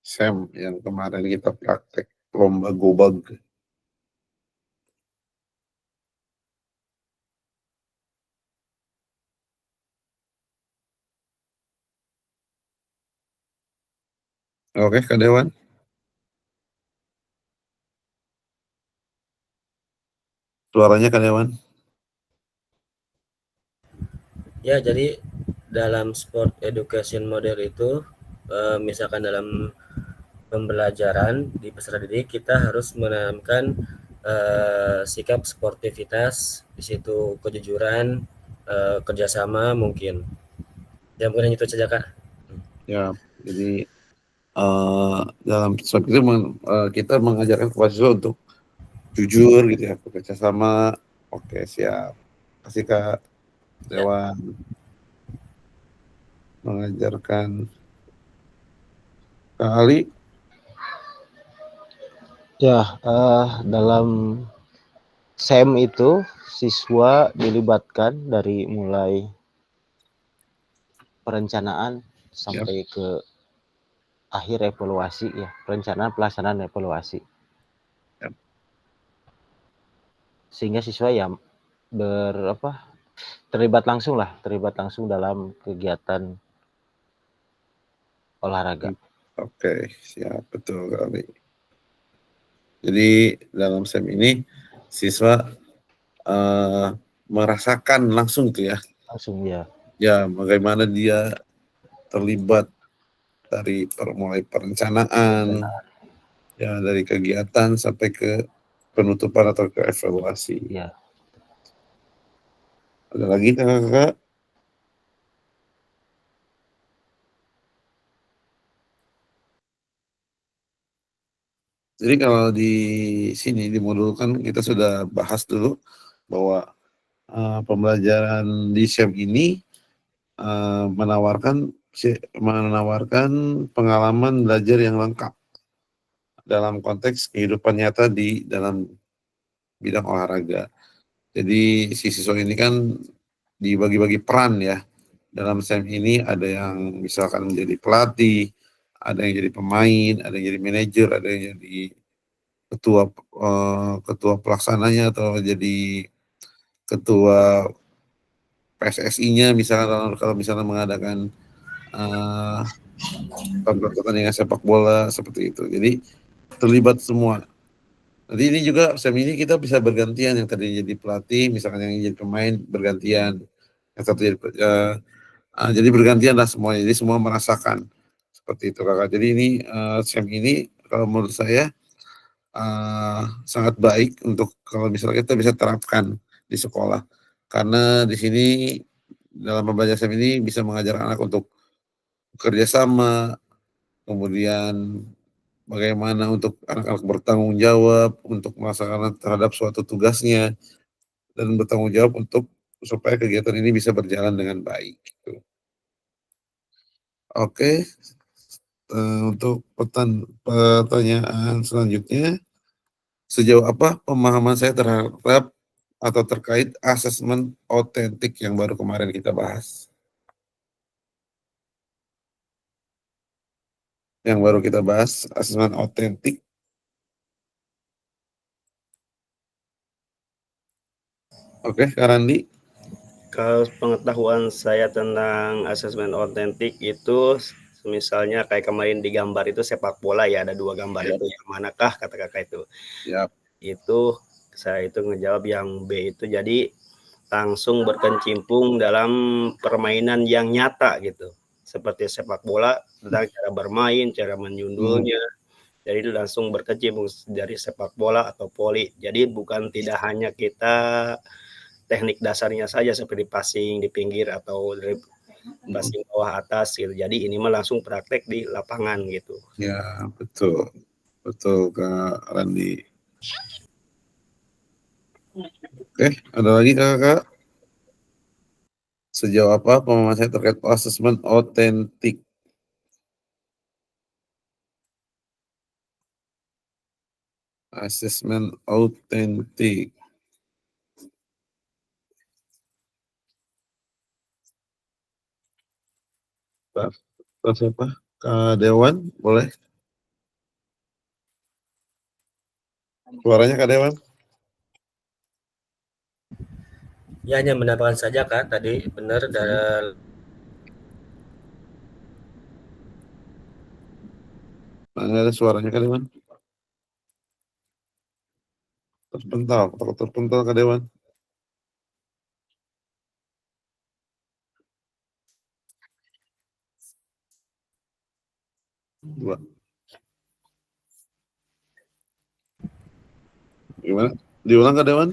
SEM yang kemarin kita praktek lomba gobag. Oke, Kak Dewan. Suaranya Kak Dewan. Ya, jadi dalam sport education model itu, misalkan dalam pembelajaran di peserta didik kita harus menanamkan sikap sportivitas, di situ kejujuran, kerjasama mungkin. Ya mungkin itu saja Kak. Ya, jadi dalam sport itu kita mengajarkan kepada siswa untuk jujur gitu ya, bekerja sama. Oke, siap. Kasih Kak Dewan. Mengajarkan Kak Ali. Ya, dalam SEM itu siswa dilibatkan dari mulai perencanaan sampai ke akhir evaluasi ya, perencanaan, pelaksanaan, evaluasi. Yap. Sehingga siswa ya terlibat langsung dalam kegiatan olahraga. Oke, siap, betul kali. Jadi dalam SEM ini siswa merasakan langsung tuh ya. Langsung ya. Ya, bagaimana dia terlibat dari mulai perencanaan, ya dari kegiatan sampai ke penutupan atau ke evaluasi. Ya. Ada lagi Kakak? Jadi kalau di sini di modul kan kita sudah bahas dulu bahwa pembelajaran di SEM ini menawarkan pengalaman belajar yang lengkap dalam konteks kehidupan nyata di dalam bidang olahraga. Jadi si siswa ini kan dibagi-bagi peran ya. Dalam SEM ini ada yang misalkan menjadi pelatih, ada yang jadi pemain, ada yang jadi manajer, ada yang jadi ketua pelaksananya atau jadi ketua PSSI-nya misalnya kalau misalnya mengadakan pertandingan sepak bola seperti itu. Jadi terlibat semua. Nanti ini juga SEM ini kita bisa bergantian, yang tadi jadi pelatih, misalkan yang jadi pemain bergantian, yang satu jadi bergantian lah semuanya. Jadi semua merasakan seperti itu Kakak. Jadi ini SEM ini kalau menurut saya sangat baik untuk kalau misalnya kita bisa terapkan di sekolah, karena di sini dalam pembelajaran SEM ini bisa mengajar anak untuk bekerja sama, kemudian bagaimana untuk anak-anak bertanggung jawab untuk melaksanakan terhadap suatu tugasnya, dan bertanggung jawab untuk supaya kegiatan ini bisa berjalan dengan baik. Gitu. Oke, untuk pertanyaan selanjutnya, sejauh apa pemahaman saya terhadap atau terkait asesmen otentik yang baru kemarin kita bahas? Yang baru kita bahas, asesmen otentik. Oke, Kak Randi. Kalau pengetahuan saya tentang asesmen otentik itu misalnya kayak kemarin di gambar itu sepak bola ya, ada 2 gambar itu, yang manakah kata Kakak itu? Itu saya itu ngejawab yang B itu, jadi langsung berkecimpung dalam permainan yang nyata gitu. Seperti sepak bola tentang cara bermain, cara menyundulnya. Jadi langsung berkecimpung dari sepak bola atau voli. Jadi bukan tidak hanya kita teknik dasarnya saja seperti passing di pinggir atau dari passing bawah atas gitu. Jadi ini mah langsung praktek di lapangan gitu. Ya, betul. Betul Kak Randi. Oke, ada lagi Kakak? Sejauh apa pemahaman saya terkait asesmen otentik? Asesmen otentik. Pak siapa? Kak Dewan, boleh? Suaranya Kak Dewan? Ya, hanya menambahkan saja Kak, tadi benar dari Nggak ada suaranya Kak Dewan? Terpental Kak Dewan. Dua. Gimana? Diulang Kak Dewan?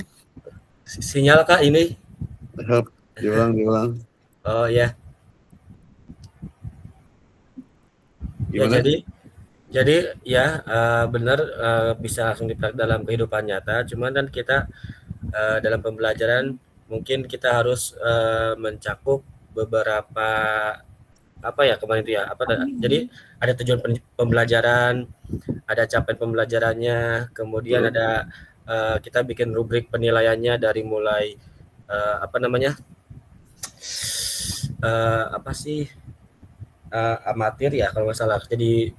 sinyal Kak ini. Diulang. Oh ya. Gimana? Ya jadi ya benar bisa langsung dipraktek dalam kehidupan nyata. Cuman kan kita dalam pembelajaran mungkin kita harus mencakup beberapa apa ya kemarin itu ya jadi ada tujuan pembelajaran, ada capaian pembelajarannya, kemudian ada kita bikin rubrik penilaiannya dari mulai apa namanya apa sih amatir ya kalau nggak salah, jadi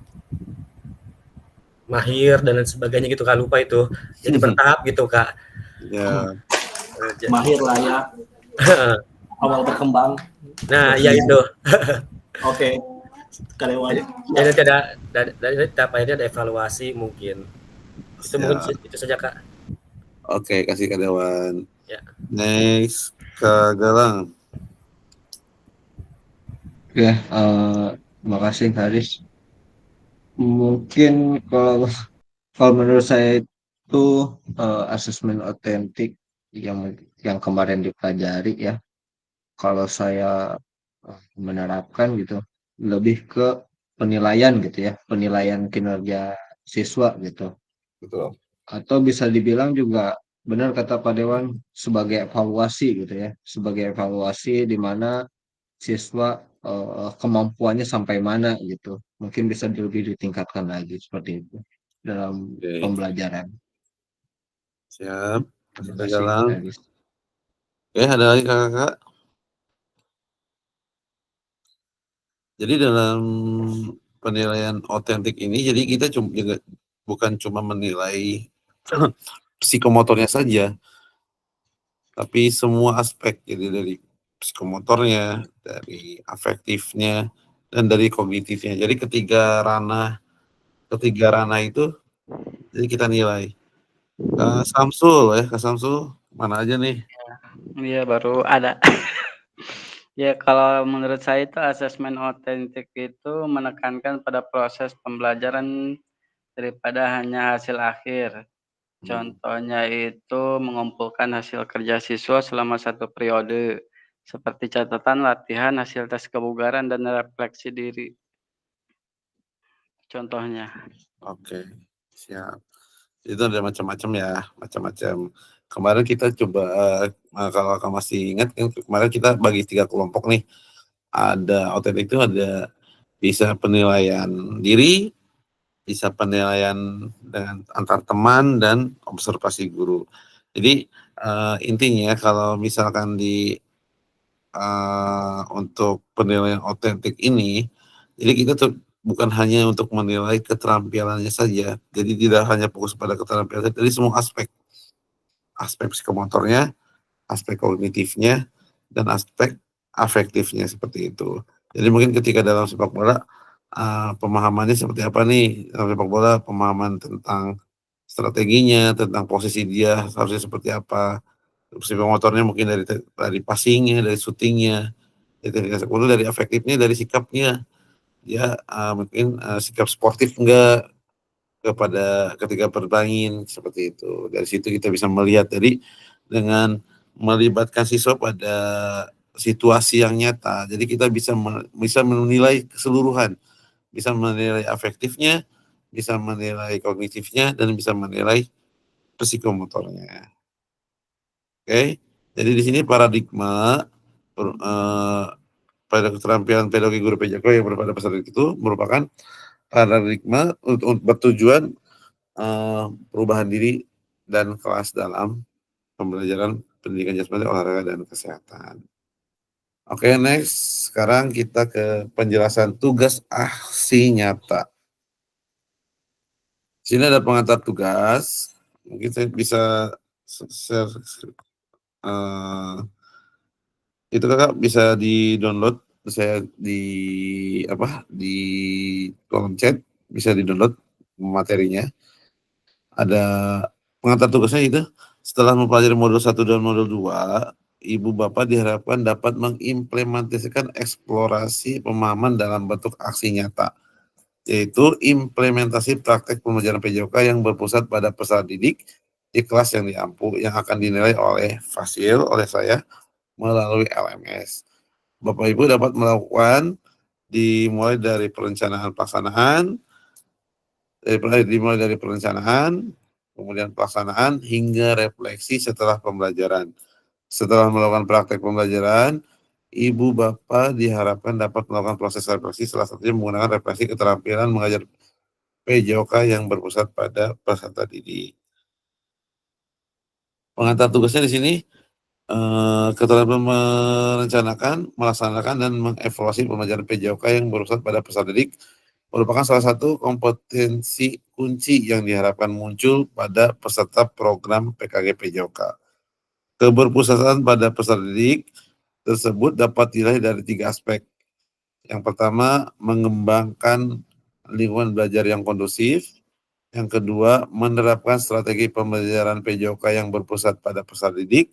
mahir dan lain sebagainya gitu Kak, lupa itu. Jadi bertahap gitu Kak. Ya. Mahir layak. Awal berkembang. Nah, ya itu. Oke. Karyawan. Jadi dari tahap akhirnya ada evaluasi mungkin. Itu mungkin itu saja Kak. Oke, kasih Kak Dewan. Ya. Next, Kak Galang. Oke, terima kasih Haris. Mungkin kalau menurut saya itu asesmen otentik yang kemarin dipelajari ya. Kalau saya menerapkan gitu, lebih ke penilaian gitu ya, penilaian kinerja siswa gitu. Betul. Atau bisa dibilang juga benar kata Pak Dewan sebagai evaluasi gitu ya, sebagai evaluasi di mana siswa kemampuannya sampai mana gitu. Mungkin bisa lebih ditingkatkan lagi seperti itu dalam pembelajaran. Siap. Terima kasih. Oke, ada lagi kakak? Jadi dalam penilaian otentik ini, jadi kita juga bukan cuma menilai psikomotornya saja, tapi semua aspek, jadi dari psikomotornya, dari afektifnya, dan dari kognitifnya. Jadi ketiga ranah itu, jadi kita nilai. Kak Samsul mana aja nih? Iya, baru ada. Ya, kalau menurut saya itu asesmen otentik itu menekankan pada proses pembelajaran daripada hanya hasil akhir. Contohnya itu mengumpulkan hasil kerja siswa selama satu periode, seperti catatan latihan, hasil tes kebugaran, dan refleksi diri. Contohnya. Oke, siap. Itu ada macam-macam ya, macam-macam. Kemarin kita coba, kalau kamu masih ingat, kemarin kita bagi 3 kelompok nih. Ada otentik itu ada bisa penilaian diri, bisa penilaian dengan antar teman, dan observasi guru. Jadi intinya kalau misalkan untuk penilaian otentik ini, jadi kita tuh bukan hanya untuk menilai keterampilannya saja, jadi tidak hanya fokus pada keterampilan, jadi semua aspek psikomotornya, aspek kognitifnya, dan aspek afektifnya seperti itu. Jadi mungkin ketika dalam sepak bola, pemahamannya seperti apa nih dalam sepak bola, pemahaman tentang strateginya, tentang posisi dia harusnya seperti apa, psikomotornya mungkin dari passingnya, dari shootingnya, dari afektifnya, dari sikapnya, dia mungkin sikap sportif enggak ketika bermain seperti itu. Dari situ kita bisa melihat, dari dengan melibatkan siswa pada situasi yang nyata, jadi kita bisa menilai keseluruhan, bisa menilai afektifnya, bisa menilai kognitifnya, dan bisa menilai psikomotornya. Oke, jadi di sini paradigma pada keterampilan pedagogi guru PJK yang berpada peserta itu merupakan paradigma untuk bertujuan perubahan diri dan kelas dalam pembelajaran pendidikan jasmani, olahraga, dan kesehatan. Oke, next. Sekarang kita ke penjelasan tugas aksi nyata. Sini ada pengantar tugas Mungkin saya bisa share, itu Kakak bisa di-download, saya di kolom chat bisa di-download materinya. Ada pengantar tugasnya itu, setelah mempelajari modul 1 dan modul 2, Ibu Bapak diharapkan dapat mengimplementasikan eksplorasi pemahaman dalam bentuk aksi nyata, yaitu implementasi praktek pembelajaran PJOK yang berpusat pada peserta didik di kelas yang diampu yang akan dinilai oleh Fasil, oleh saya melalui LMS. Bapak Ibu dapat melakukan dimulai dari perencanaan pelaksanaan, kemudian pelaksanaan hingga refleksi setelah pembelajaran. Setelah melakukan praktek pembelajaran, Ibu Bapak diharapkan dapat melakukan proses refleksi, salah satunya menggunakan refleksi keterampilan mengajar PJOK yang berpusat pada peserta didik. Pengantar tugasnya di sini, keterampilan merencanakan, melaksanakan, dan mengevaluasi pembelajaran PJOK yang berpusat pada peserta didik merupakan salah satu kompetensi kunci yang diharapkan muncul pada peserta program PKG PJOK. Keberpusatan pada peserta didik tersebut dapat dilihat dari 3 aspek. Yang pertama, mengembangkan lingkungan belajar yang kondusif. Yang kedua, menerapkan strategi pembelajaran PJOK yang berpusat pada peserta didik.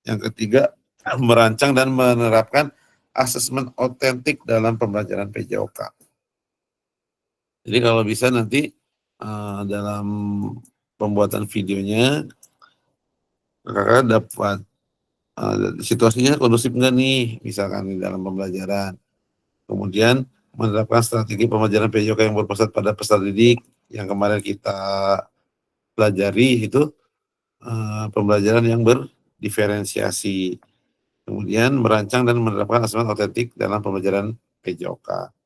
Yang ketiga, merancang dan menerapkan asesmen otentik dalam pembelajaran PJOK. Jadi kalau bisa nanti dalam pembuatan videonya, kakak dapat situasinya kondusif enggak nih, misalkan di dalam pembelajaran. Kemudian menerapkan strategi pembelajaran PJOK yang berpusat pada peserta didik yang kemarin kita pelajari itu pembelajaran yang berdiferensiasi. Kemudian merancang dan menerapkan asesmen otentik dalam pembelajaran PJOK.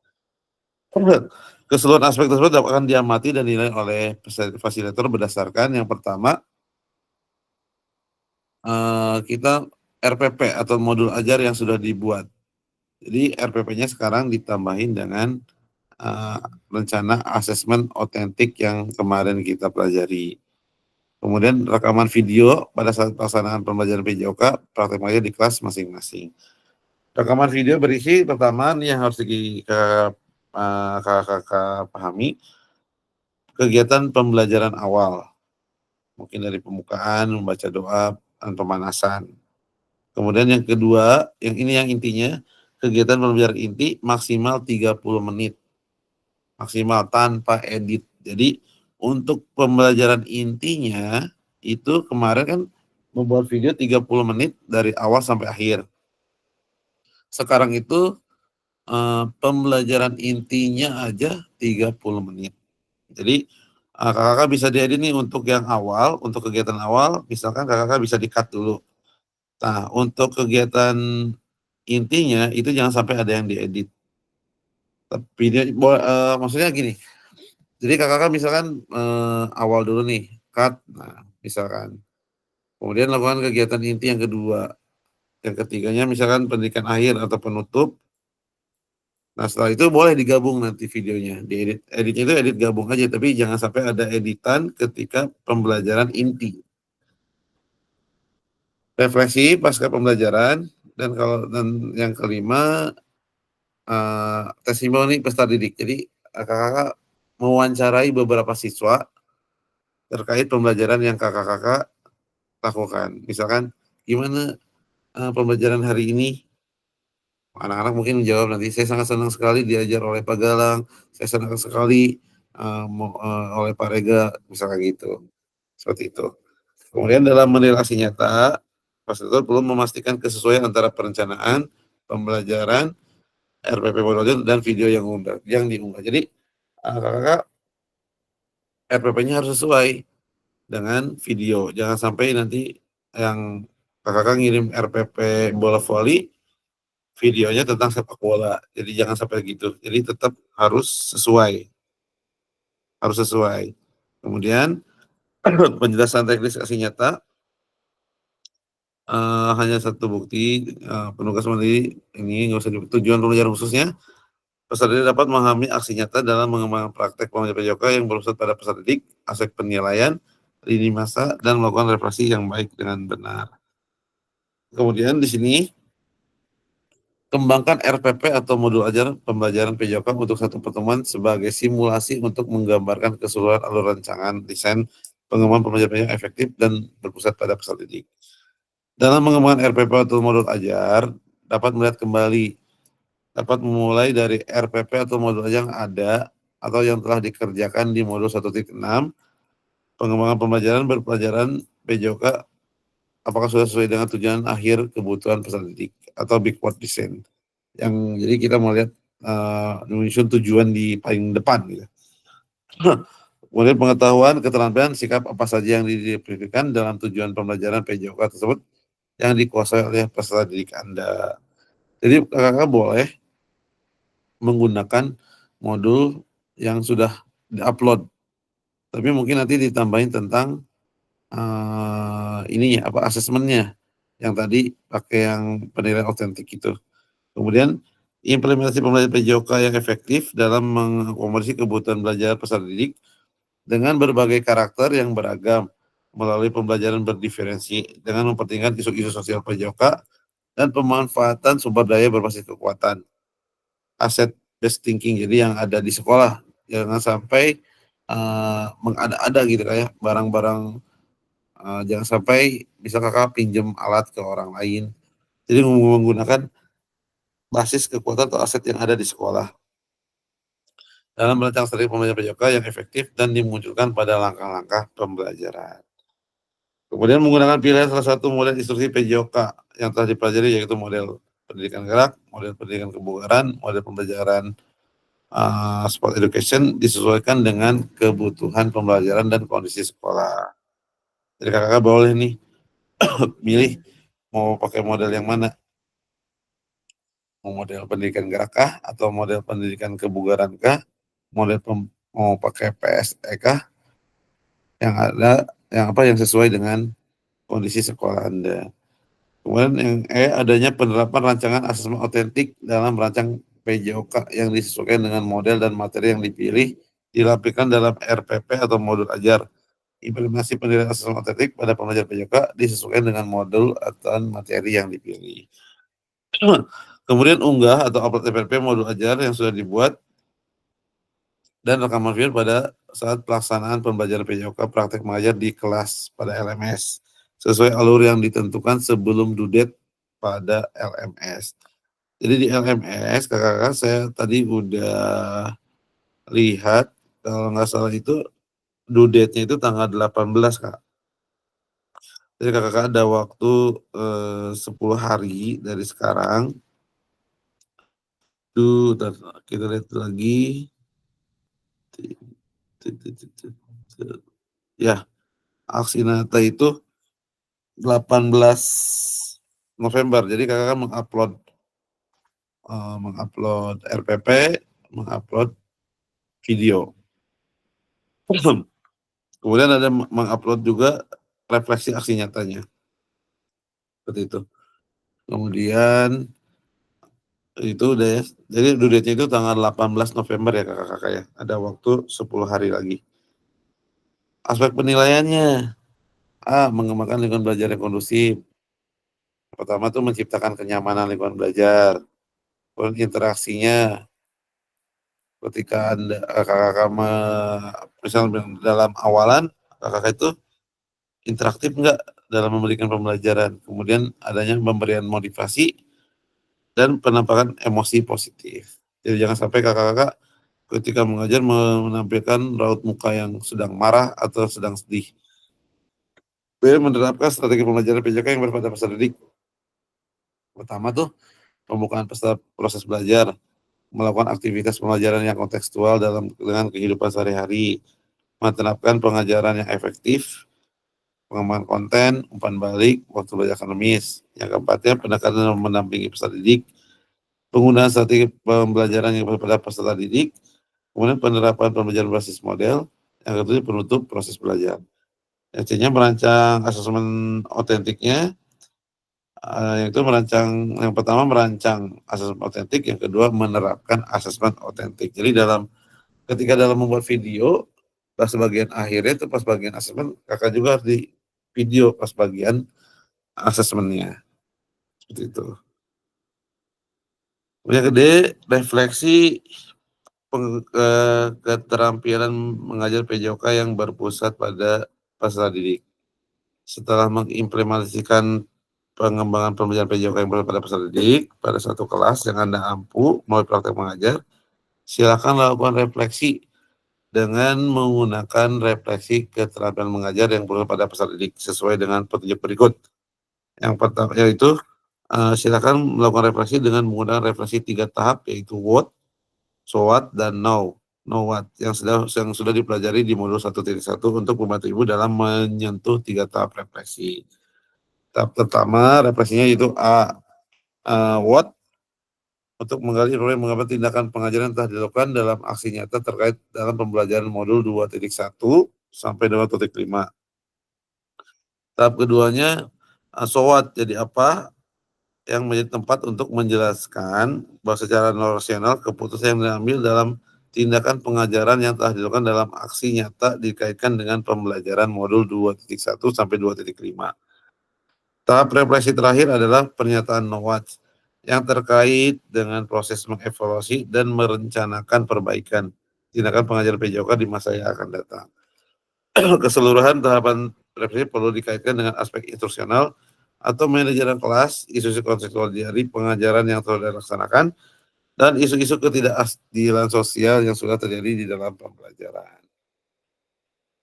Keseluruhan aspek tersebut akan diamati dan dinilai oleh fasilitator berdasarkan yang pertama, kita RPP atau modul ajar yang sudah dibuat. Jadi RPP-nya sekarang ditambahin dengan rencana asesmen otentik yang kemarin kita pelajari. Kemudian rekaman video pada saat pelaksanaan pembelajaran PJOK, praktek mengajar di kelas masing-masing. Rekaman video berisi pertama nih yang harus kakak pahami, kegiatan pembelajaran awal, mungkin dari pembukaan, membaca doa, dan pemanasan. Kemudian yang kedua, yang ini yang intinya, kegiatan pembelajaran inti maksimal 30 menit, maksimal tanpa edit. Jadi untuk pembelajaran intinya itu kemarin kan membuat video 30 menit dari awal sampai akhir. Sekarang itu pembelajaran intinya aja 30 menit. Jadi kakak bisa diedit nih untuk yang awal, untuk kegiatan awal, misalkan kakak bisa di-cut dulu. Nah, untuk kegiatan intinya itu jangan sampai ada yang diedit. Tapi maksudnya gini, jadi kakak misalkan awal dulu nih, cut, nah misalkan. Kemudian lakukan kegiatan inti yang kedua. Yang ketiganya misalkan pendidikan akhir atau penutup. Nah setelah itu boleh digabung nanti videonya, diedit. Editnya itu edit gabung aja, tapi jangan sampai ada editan ketika pembelajaran inti. Refleksi pasca pembelajaran, dan yang kelima testimoni peserta didik. Jadi kakak mewawancarai beberapa siswa terkait pembelajaran yang kakak lakukan. Misalkan gimana pembelajaran hari ini? Anak-anak mungkin menjawab nanti, saya sangat senang sekali diajar oleh Pak Galang, saya senang sekali oleh Pak Rega, misalkan gitu. Seperti itu. Kemudian dalam menilai aksi nyata, fasilitator perlu memastikan kesesuaian antara perencanaan, pembelajaran, RPP modul dan video yang diunggah. Jadi kakak RPP-nya harus sesuai dengan video. Jangan sampai nanti yang kakak ngirim RPP bola voli, videonya tentang sepak bola. Jadi jangan sampai gitu. Jadi tetap harus sesuai. Harus sesuai. Kemudian penjelasan teknis aksi nyata, hanya satu bukti penugas mandiri ini nggak usah tujuan pembelajaran khususnya. Peserta didik dapat memahami aksi nyata dalam mengembangkan praktek pembelajaran PJOK yang berpusat pada peserta didik, aspek penilaian, lini masa, dan melakukan refleksi yang baik dengan benar. Kemudian di sini kembangkan RPP atau modul ajar pembelajaran PJOK untuk satu pertemuan sebagai simulasi untuk menggambarkan keseluruhan alur rancangan desain pengembangan pembelajaran yang efektif dan berpusat pada peserta didik. Dalam mengembangkan RPP atau modul ajar, dapat melihat kembali, dapat memulai dari RPP atau modul ajar yang ada atau yang telah dikerjakan di modul 1.6, pengembangan pembelajaran berpelajaran PJOK apakah sudah sesuai dengan tujuan akhir kebutuhan peserta didik atau big word design. Yang jadi kita mau lihat menyusun tujuan di paling depan gitu. Kemudian pengetahuan, keterampilan, sikap apa saja yang diperlukan dalam tujuan pembelajaran PJOK tersebut yang dikuasai oleh peserta didik Anda. Jadi kakak boleh menggunakan modul yang sudah diupload, tapi mungkin nanti ditambahin tentang ininya apa asesmennya yang tadi pakai yang penilaian otentik itu. Kemudian implementasi pembelajaran PJOK yang efektif dalam mengakomodasi kebutuhan belajar peserta didik dengan berbagai karakter yang beragam melalui pembelajaran berdiferensi dengan mempertimbangkan isu-isu sosial PJOK dan pemanfaatan sumber daya berbasis kekuatan asset based thinking, jadi yang ada di sekolah, jangan sampai mengada-ada gitu kayak barang-barang. Jangan sampai bisa kakak pinjam alat ke orang lain. Jadi menggunakan basis kekuatan atau aset yang ada di sekolah dalam merancang strategi pembelajaran PJOK yang efektif dan dimunculkan pada langkah-langkah pembelajaran. Kemudian menggunakan pilihan salah satu model instruksi PJOK yang telah dipelajari, yaitu model pendidikan gerak, model pendidikan kebugaran, model pembelajaran sport education, disesuaikan dengan kebutuhan pembelajaran dan kondisi sekolah. Jadi kakak boleh nih milih mau pakai model yang mana, mau model pendidikan gerak kah atau model pendidikan kebugaran kah, model mau pakai PSE kah, yang ada yang sesuai dengan kondisi sekolah Anda. Kemudian yang adanya penerapan rancangan asesmen otentik dalam merancang PJOK yang disesuaikan dengan model dan materi yang dipilih, dilampirkan dalam RPP atau modul ajar. Implementasi penilaian asesmen otentik pada pembelajaran PJOK disesuaikan dengan modul atau materi yang dipilih. Kemudian unggah atau upload RPP modul ajar yang sudah dibuat dan rekaman video pada saat pelaksanaan pembelajaran PJOK praktek mengajar di kelas pada LMS sesuai alur yang ditentukan sebelum due date pada LMS. Jadi di LMS kakak-kakak saya tadi udah lihat, kalau nggak salah itu due date-nya itu tanggal 18 kak. Jadi kakak-kakak ada waktu 10 hari dari sekarang. Tuh kita lihat lagi. Ya, aksi Nata itu 18 November. Jadi kakak mengupload RPP, mengupload video. Kemudian ada mengupload juga refleksi aksi nyatanya. Seperti itu. Kemudian itu udah ya. Jadi due date-nya itu tanggal 18 November ya kakak-kakak ya. Ada waktu 10 hari lagi. Aspek penilaiannya. Mengembangkan lingkungan belajar yang kondusif. Pertama tuh menciptakan kenyamanan lingkungan belajar. Kemudian interaksinya. Ketika kakak-kakak misalnya dalam awalan, kakak itu interaktif enggak dalam memberikan pembelajaran. Kemudian adanya pemberian motivasi dan penampakan emosi positif. Jadi jangan sampai kakak-kakak ketika mengajar menampilkan raut muka yang sedang marah atau sedang sedih. Menerapkan strategi pembelajaran PJOK yang berpada peserta didik. Pertama tuh pembukaan proses belajar, melakukan aktivitas pembelajaran yang kontekstual dengan kehidupan sehari-hari, menerapkan pengajaran yang efektif, pengembangan konten, umpan balik, waktu belajar akademis. Yang keempatnya pendekatan mendampingi peserta didik, penggunaan strategi pembelajaran yang pada peserta didik, kemudian penerapan pembelajaran berbasis model, yang ketujuh penutup proses belajar. Yang C-nya merancang asesmen otentiknya, yang pertama merancang asesmen otentik, yang kedua menerapkan asesmen otentik. Jadi ketika dalam membuat video, pas bagian akhirnya itu pas bagian asesmen kakak juga harus di video pas bagian asesmennya. Seperti itu. Yang gede, refleksi keterampilan mengajar PJOK yang berpusat pada peserta didik. Setelah mengimplementasikan pengembangan pembelajaran PJOK yang berpusat pada peserta didik pada satu kelas yang Anda ampu melalui praktek mengajar, silakan lakukan refleksi dengan menggunakan refleksi keterampilan mengajar yang berpusat pada peserta didik sesuai dengan petunjuk berikut. Yang pertama yaitu silakan melakukan refleksi dengan menggunakan refleksi 3 tahap yaitu what, so what, dan know what yang sudah dipelajari di modul 1.1 untuk membantu Ibu dalam menyentuh 3 tahap refleksi. Tahap pertama refleksinya yaitu what, untuk menggali informasi mengapa tindakan pengajaran telah dilakukan dalam aksi nyata terkait dalam pembelajaran modul 2.1 sampai 2.5. Tahap keduanya so what, jadi apa, yang menjadi tempat untuk menjelaskan bahwa secara rasional keputusan yang diambil dalam tindakan pengajaran yang telah dilakukan dalam aksi nyata dikaitkan dengan pembelajaran modul 2.1 sampai 2.5. Tahap refleksi terakhir adalah pernyataan know what yang terkait dengan proses mengevaluasi dan merencanakan perbaikan tindakan pengajaran PJOK di masa yang akan datang. Keseluruhan tahapan refleksi perlu dikaitkan dengan aspek instruksional atau manajemen kelas, isu-isu konseptual dari pengajaran yang telah dilaksanakan, dan isu-isu ketidakadilan sosial yang sudah terjadi di dalam pembelajaran.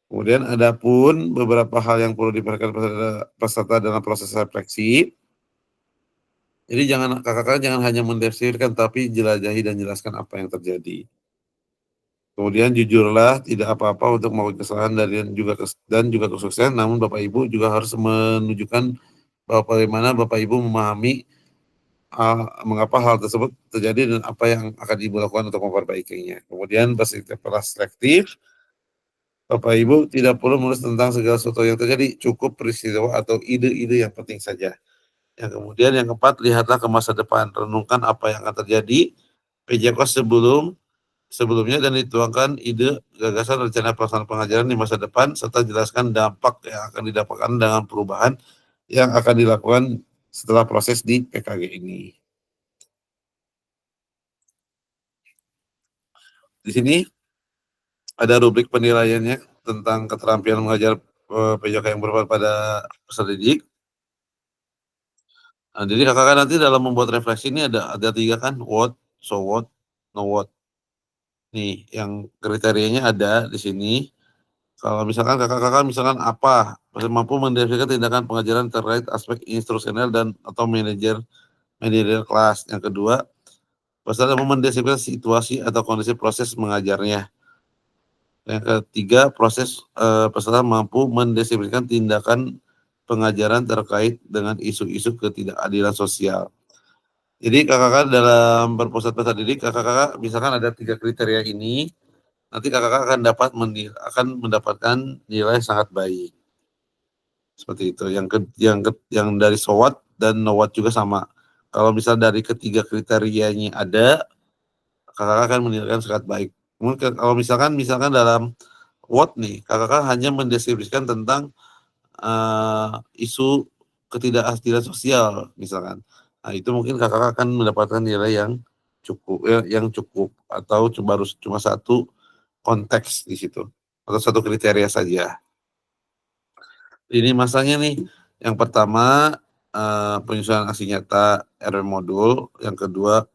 Kemudian ada pun beberapa hal yang perlu diperhatikan peserta dalam proses refleksi. Jadi kakak-kakak jangan hanya mendeskripsikan, tapi jelajahi dan jelaskan apa yang terjadi. Kemudian jujurlah, tidak apa-apa untuk melakukan kesalahan dan juga kesuksesan, namun Bapak Ibu juga harus menunjukkan bahwa bagaimana Bapak Ibu memahami mengapa hal tersebut terjadi dan apa yang akan Ibu lakukan untuk memperbaikinya. Kemudian bersikaplah selektif. Bapak Ibu tidak perlu menulis tentang segala sesuatu yang terjadi, cukup peristiwa atau ide-ide yang penting saja. Yang kemudian yang keempat, lihatlah ke masa depan, renungkan apa yang akan terjadi PJOK sebelumnya dan dituangkan ide, gagasan, rencana pelaksanaan pengajaran di masa depan serta jelaskan dampak yang akan didapatkan dengan perubahan yang akan dilakukan setelah proses di PKG ini. Di sini ada rubrik penilaiannya tentang keterampilan mengajar PJOK yang berpusat pada peserta didik. Nah, jadi kakak nanti dalam membuat refleksi ini ada 3 kan, what, so what, know what. Nih, yang kriterianya ada di sini. Kalau misalkan kakak-kakak misalkan apa, mampu mendefinisikan tindakan pengajaran terkait aspek instruksional dan atau manajer kelas. Yang kedua, peserta mampu mendeskripsikan situasi atau kondisi proses mengajarnya. Yang ketiga, peserta mampu mendeskripsikan tindakan pengajaran terkait dengan isu-isu ketidakadilan sosial. Jadi kakak-kakak dalam berpusat peserta didik, kakak-kakak misalkan ada 3 kriteria ini, nanti kakak-kakak akan mendapatkan nilai sangat baik. Seperti itu. Yang dari so what dan know what juga sama. Kalau misal dari ketiga kriterianya ada, kakak-kakak akan menilaikan sangat baik. Kalau misalkan dalam what nih, kakak-kakak hanya mendeskripsikan tentang isu ketidakadilan sosial misalkan. Nah, itu mungkin kakak akan mendapatkan nilai yang cukup atau baru cuma satu konteks di situ atau satu kriteria saja. Ini masanya nih, yang pertama penyusunan aksi nyata RW modul, yang kedua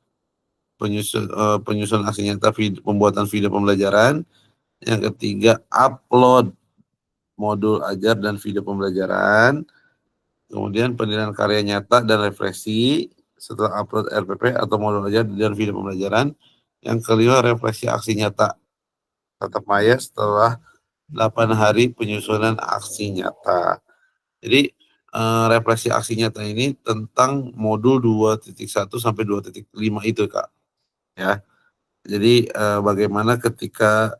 penyusunan aksi nyata pembuatan video pembelajaran, yang ketiga upload modul ajar dan video pembelajaran, kemudian penilaian karya nyata dan refleksi setelah upload RPP atau modul ajar dan video pembelajaran. Yang kelima, refleksi aksi nyata tatap maya setelah 8 hari penyusunan aksi nyata. Jadi refleksi aksi nyata ini tentang modul 2.1 sampai 2.5 itu Kak. Ya. Jadi bagaimana ketika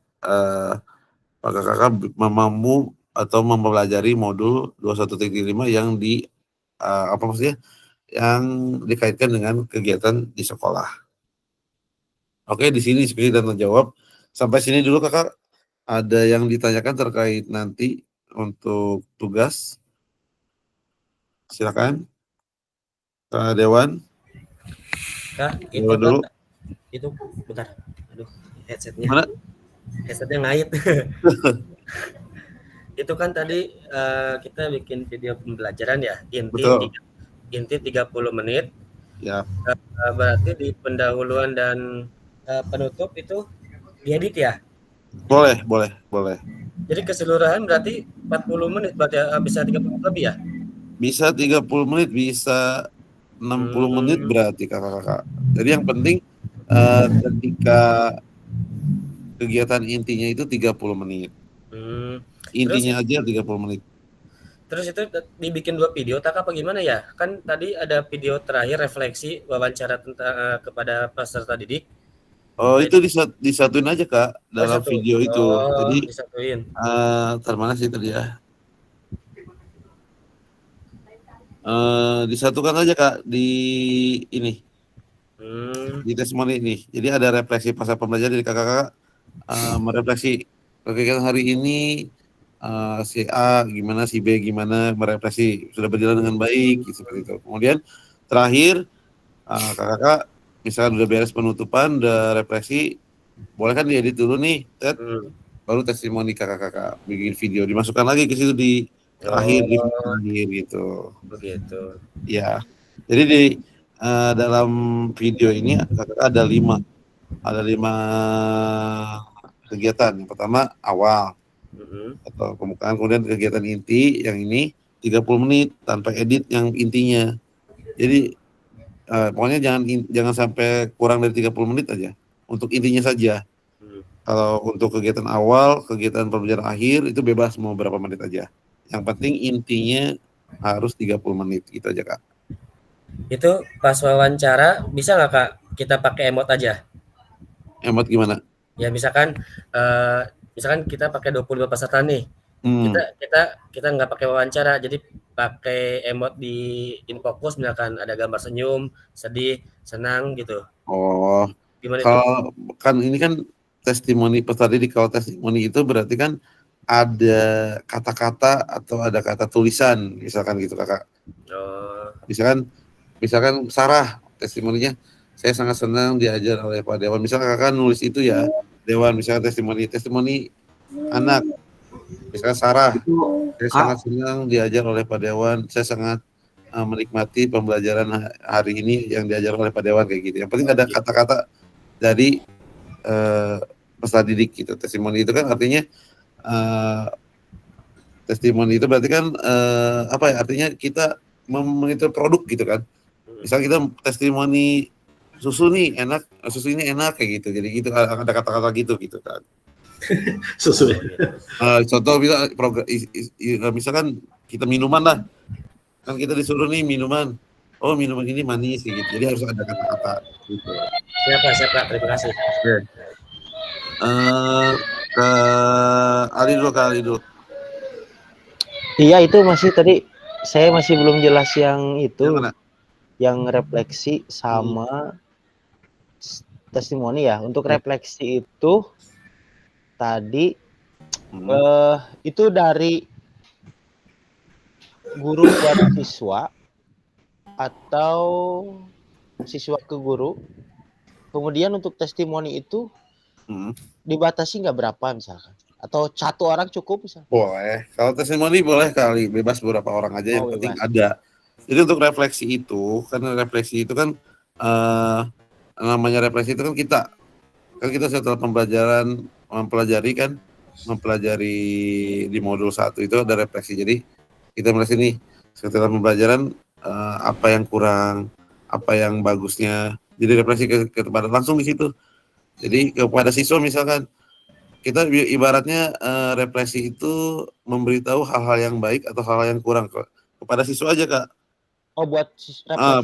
kakak mampu atau mempelajari modul 21.5 yang yang dikaitkan dengan kegiatan di sekolah. Oke, di sini seperti dan jawab. Sampai sini dulu kakak. Ada yang ditanyakan terkait nanti untuk tugas? Silakan. Kak Dewan. Kak, itu Dewan dulu. kan itu bentar. Aduh, headsetnya. Mana? Headsetnya ngait. Itu kan tadi kita bikin video pembelajaran ya, Betul. inti 30 menit. Ya. Berarti di pendahuluan dan penutup itu diedit ya? Boleh. Jadi keseluruhan berarti 40 menit, berarti bisa 30 menit lebih ya? Bisa 30 menit, bisa 60 menit berarti kakak-kakak. Jadi yang penting ketika kegiatan intinya itu 30 menit. Intinya aja 30 menit. Terus itu dibikin 2 video tak apa gimana ya? Kan tadi ada video terakhir refleksi wawancara tentang kepada peserta didik. Oh, itu disatuin aja Kak dalam satu. video itu. Jadi disatuin. Mana sih tadi ya? Disatukan aja Kak di ini. Di testimoni ini. Jadi ada refleksi pasca pembelajaran dari kakak-kakak merefleksi kegiatan hari ini si A gimana, si B gimana, merefleksi sudah berjalan dengan baik seperti itu. Kemudian terakhir kakak-kakak misalkan udah beres penutupan, udah refleksi, boleh kan diedit dulu nih, baru testimoni kakak-kakak bikin video, dimasukkan lagi ke situ di terakhir gitu. Begitu. Ya, jadi di dalam video ini ada 5 kegiatan. Yang pertama awal atau pembukaan, kemudian kegiatan inti yang ini 30 menit tanpa edit yang intinya. Jadi pokoknya jangan sampai kurang dari 30 menit aja untuk intinya saja. Kalau untuk kegiatan awal, kegiatan pembelajaran akhir itu bebas mau berapa menit aja. Yang penting intinya harus 30 menit gitu aja Kak. Itu pas wawancara bisa nggak Kak kita pakai emot aja? Emot gimana? Ya misalkan kita pakai 25 peserta nih. Kita nggak pakai wawancara, jadi pakai emot di infocus, misalkan ada gambar senyum, sedih, senang gitu. Oh, gimana kalau itu? Kan ini kan testimoni peserta didik. Kalau testimoni itu berarti kan ada kata-kata atau ada kata tulisan, misalkan gitu kakak. Misalkan Sarah testimoninya, saya sangat senang diajar oleh Pak Dewan. Misalkan kakak nulis itu ya, Dewan, misalkan testimoni anak, misalkan Sarah, saya sangat senang diajar oleh Pak Dewan, saya sangat menikmati pembelajaran hari ini yang diajar oleh Pak Dewan, kayak gitu. Yang penting ada kata-kata dari peserta didik gitu. Testimoni itu kan artinya testimoni itu berarti kan artinya kita memonitor produk gitu kan. Misal kita testimoni susu nih enak, susu ini enak kayak gitu. Jadi gitu ada kata-kata gitu kan. Susu. Contoh misalkan kita minuman lah. Kan kita disuruh nih minuman. Oh, minuman ini manis gitu. Jadi harus ada kata-kata gitu. Siap Kak, terima kasih. Oke. Ke Ali dulu. Iya, itu masih tadi saya masih belum jelas yang itu. Yang refleksi sama testimoni ya. Untuk refleksi itu tadi itu dari guru buat siswa atau siswa ke guru. Kemudian untuk testimoni itu dibatasi nggak berapa misalkan? Atau satu orang cukup misalkan? Boleh. Kalau testimoni boleh kali, bebas beberapa orang aja, yang penting ada. Jadi untuk refleksi itu, karena refleksi itu kan namanya refleksi itu kan kita setelah mempelajari di modul 1 itu ada refleksi. Jadi kita mulai sini setelah pembelajaran apa yang kurang, apa yang bagusnya. Jadi refleksi kepada langsung di situ. Jadi kepada siswa misalkan kita ibaratnya refleksi itu memberitahu hal-hal yang baik atau hal-hal yang kurang kepada siswa aja Kak. Oh, buat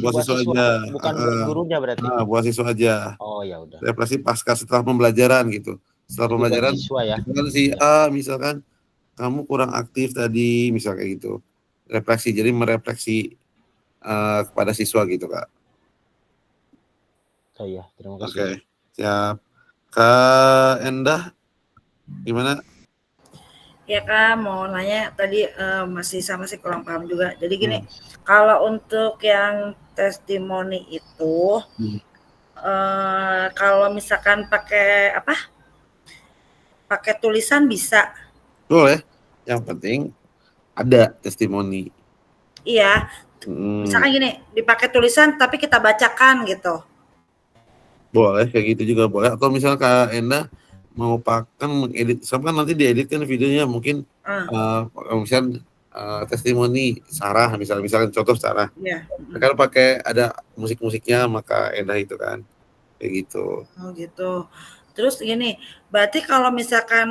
buat siswa aja, bukan buat gurunya berarti. Buat siswa aja. Oh ya udah. Refleksi pasca setelah pembelajaran gitu. Setelah pembelajaran, siswa ya. Si A misalkan kamu kurang aktif tadi, misal kayak gitu. Refleksi, jadi merefleksi kepada siswa gitu Kak. Oh iya, terima kasih. Oke, siap. Kak Endah, gimana? Ya Kak, mau nanya tadi masih sama sih kurang paham juga. Jadi gini, kalau untuk yang testimoni itu, kalau misalkan pakai apa? Pakai tulisan bisa. Boleh. Yang penting ada testimoni. Iya. Misalkan gini, dipakai tulisan tapi kita bacakan gitu. Boleh, kayak gitu juga boleh. Atau misalnya Kak Enda mau mengedit, sama kan nanti diedit kan videonya mungkin misalnya testimoni Sarah, misalkan contoh Sarah. Iya. Kalau pakai ada musik-musiknya maka Enda itu kan kayak gitu. Oh gitu. Terus gini, berarti kalau misalkan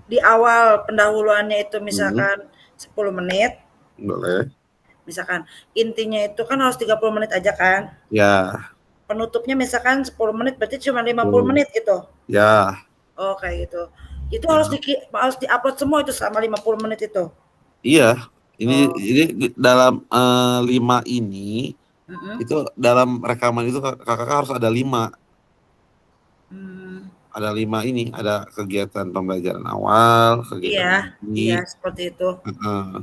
di awal pendahuluannya itu misalkan 10 menit, boleh. Misalkan intinya itu kan harus 30 menit aja kan? Ya. Penutupnya misalkan 10 menit berarti cuma 50 menit gitu? Ya. Oh kayak gitu. Itu harus di-upload semua itu selama 50 menit itu? Iya. Ini dalam 5 ini itu dalam rekaman itu kakak harus ada 5. Ada 5 ini, ada kegiatan pembelajaran awal, kegiatan Iya, seperti itu.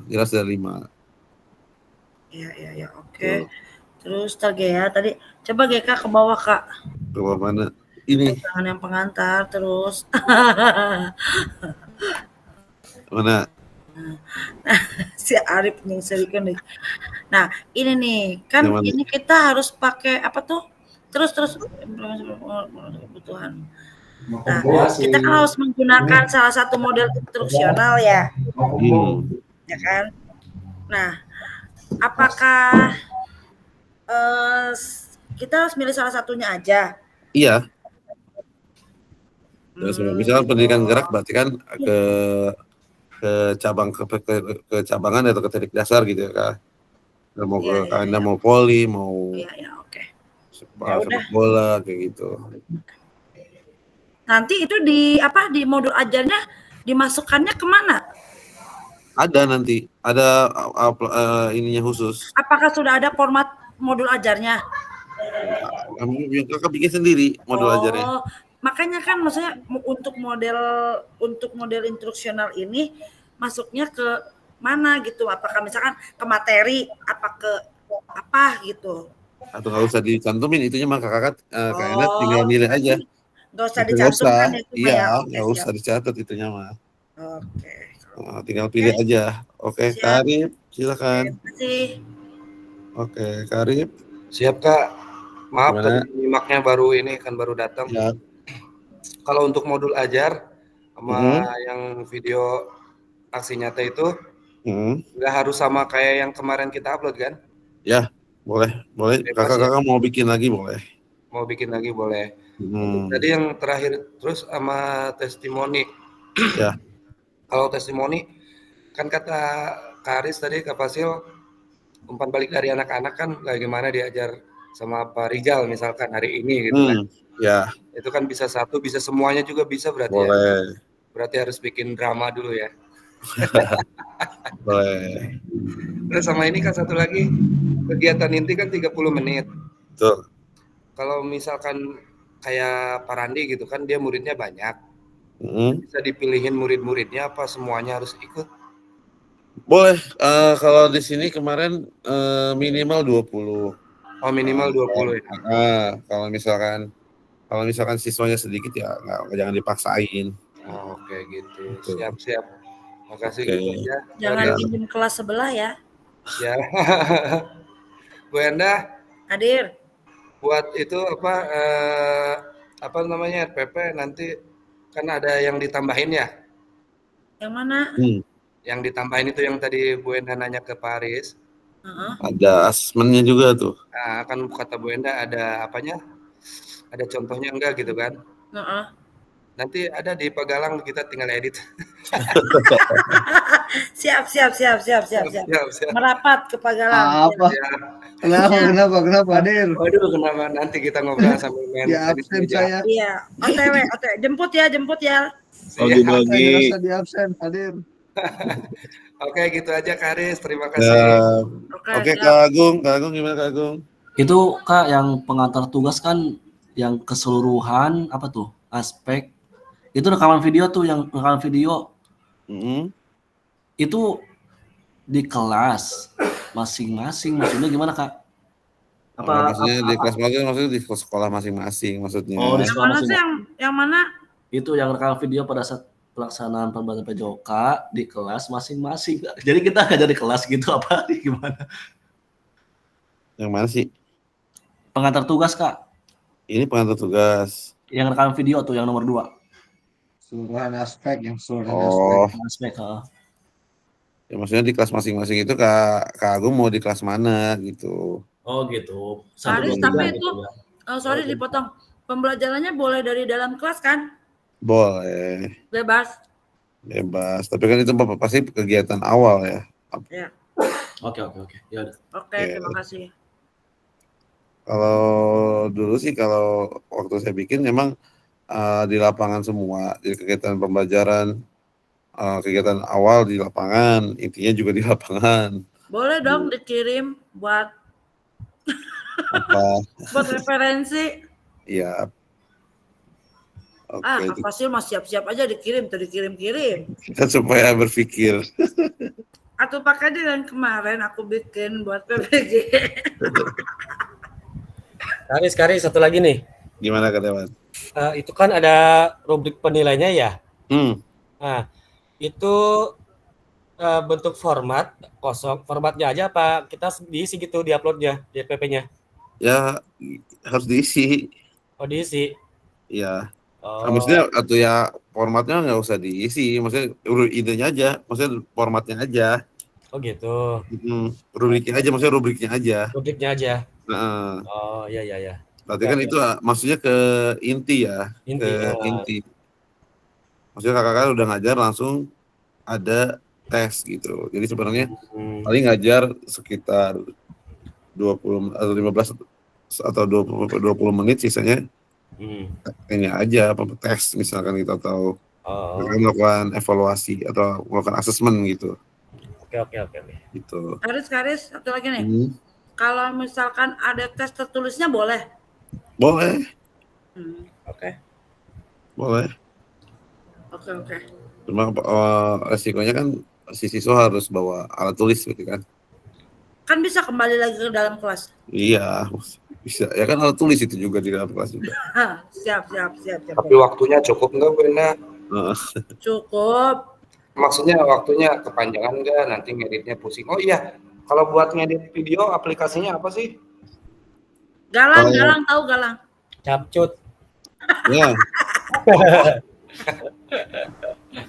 Jelas ada 5. Iya, oke. Terus ya tadi, coba GK ke bawah Kak. Ke bawah mana? Ini. Jangan yang pengantar terus. Mana? Si Arif nyengserikeun nih. Nah, ini nih, kan ini kita harus pakai apa tuh? Terus kebutuhan. Nah, kita kan harus menggunakan salah satu model instruksional ya. Ya kan? Nah, apakah kita harus milih salah satunya aja? Iya. Misalkan pendidikan gerak berarti kan ke cabangan atau ke teknik dasar gitu ya Kak. Mau ke Anda mau voli, mau sepak bola kayak gitu. Nanti itu di modul ajarnya dimasukkannya kemana? Ada nanti, ada ininya khusus. Apakah sudah ada format modul ajarnya? Kakak bikin sendiri modul ajarnya. Makanya kan maksudnya untuk model instruksional ini masuknya ke mana gitu? Apakah misalkan ke materi, apa gitu? Atau nggak usah dicantumin itunya mah kakak kayaknya tinggal milih aja. Nggak usah dicantumkan itu ya. Iya, nggak usah dicatat itunya mah. Oke. Tinggal pilih aja. Oke, Kak Arif, silakan. Terima kasih. Oke, Kak Arif. Siap Kak. Maaf tadi nyimaknya baru datang. Ya. Kalau untuk modul ajar sama yang video aksi nyata itu nggak harus sama kayak yang kemarin kita upload kan? Ya, boleh. Kakak mau bikin lagi boleh. Mau bikin lagi boleh. Tadi yang terakhir terus sama testimoni. Ya. Kalau testimoni kan kata Kak Aris tadi Kak Fasil umpan balik dari anak-anak kan bagaimana diajar sama Pak Rijal misalkan hari ini gitu kan. Ya. Itu kan bisa satu, bisa semuanya juga bisa berarti boleh. ya. Berarti harus bikin drama dulu ya. Boleh. Terus sama ini kan satu lagi kegiatan inti kan 30 menit. Betul. Kalau misalkan kayak Pak Randi gitu kan dia muridnya banyak. Bisa dipilihin murid-muridnya apa semuanya harus ikut? Boleh. Kalau di sini kemarin minimal 20. Oh, minimal 20 ya. Kalau misalkan siswanya sedikit ya jangan dipaksain. Oke gitu. Siap. Makasih gitu aja. Jangan pinjam kelas sebelah ya. Ya. Bu Enda. Hadir. Buat itu apa namanya RPP nanti kan ada yang ditambahin ya? Yang mana? Yang ditambahin itu yang tadi Bu Enda nanya ke Pak Aris. Ada asmennya juga tuh. Nah, kan kata Bu Enda ada apanya? Ada contohnya enggak gitu kan? Nanti ada di Pagalang kita tinggal edit. Siap. Merapat ke Pagalang. Apa? Kenapa Hadir? Waduh, kenapa nanti kita ngobrol sambil main di absen saya. Iya, OTW. Jemput ya. Bagi-bagi. Di absen Hadir. Oke, gitu aja Kak Aris. Terima kasih. Oke, Kak Agung gimana Kak Agung? Itu Kak yang pengantar tugas kan yang keseluruhan apa tuh aspek Itu rekaman video tuh, yang rekaman video itu di kelas masing-masing, maksudnya gimana Kak? Maksudnya di kelas masing-masing, maksudnya di sekolah masing-masing maksudnya. Oh, di Yang sekolah mana sih masing-masing. yang mana? Itu yang rekaman video pada saat pelaksanaan pembelajaran PJOK di kelas masing-masing. Jadi kita nggak jadi kelas gitu apa gimana? Yang mana sih? Pengantar tugas Kak. Ini pengantar tugas. Yang rekaman video tuh yang nomor 2. Keseluruhan aspek, yang keseluruhan Aspek. Ya maksudnya di kelas masing-masing itu Kak Agung mau di kelas mana gitu. Oh gitu. Haris, tapi itu sorry dipotong. Pembelajarannya boleh dari dalam kelas kan? Boleh. Bebas. Tapi kan itu pasti kegiatan awal ya. Ya. Oke. Ya udah. Oke, terima kasih. Kalau dulu sih kalau waktu saya bikin memang di lapangan semua, jadi kegiatan pembelajaran, kegiatan awal di lapangan, intinya juga di lapangan. Boleh dong dikirim buat Apa? buat referensi. Iya. Oke. Kak Fasil mah siap-siap aja dikirim. Kita supaya berpikir. Atau pakai aja yang kemarin aku bikin buat PPG. Karis, satu lagi nih. Gimana Kak Dewan? Itu kan ada rubrik penilainya ya. Nah, itu bentuk format kosong, formatnya aja apa kita diisi gitu di uploadnya, di FPP-nya? Ya harus diisi. Oh, diisi. Iya. Oh. Maksudnya atau ya formatnya nggak usah diisi, maksudnya idenya aja, maksudnya formatnya aja. Oh gitu. Rubriknya aja, maksudnya rubriknya aja. Rubriknya aja. Nah. Oh iya. Berarti kan itu maksudnya ke inti ya. Inti. Maksudnya kakak udah ngajar langsung ada tes gitu. Jadi sebenarnya paling ngajar sekitar 20 atau 15 atau 20 menit, sisanya ini aja tes misalkan kita tahu melakukan evaluasi atau melakukan asesmen gitu. Oke. Gitu. Karis, satu lagi nih. Kalau misalkan ada tes tertulisnya boleh? Boleh. Oke. Boleh. Oke. Cuma resikonya kan si siswa harus bawa alat tulis gitu kan. Kan bisa kembali lagi ke dalam kelas. Iya, bisa. Ya kan alat tulis itu juga di dalam kelas juga. Siap. Tapi waktunya cukup nggak Bu Ena? Cukup. Maksudnya waktunya kepanjangan nggak? Nanti ngeditnya pusing. Oh iya, kalau buat ngedit video aplikasinya apa sih? Galang, tahu Galang? Capcut. Ya.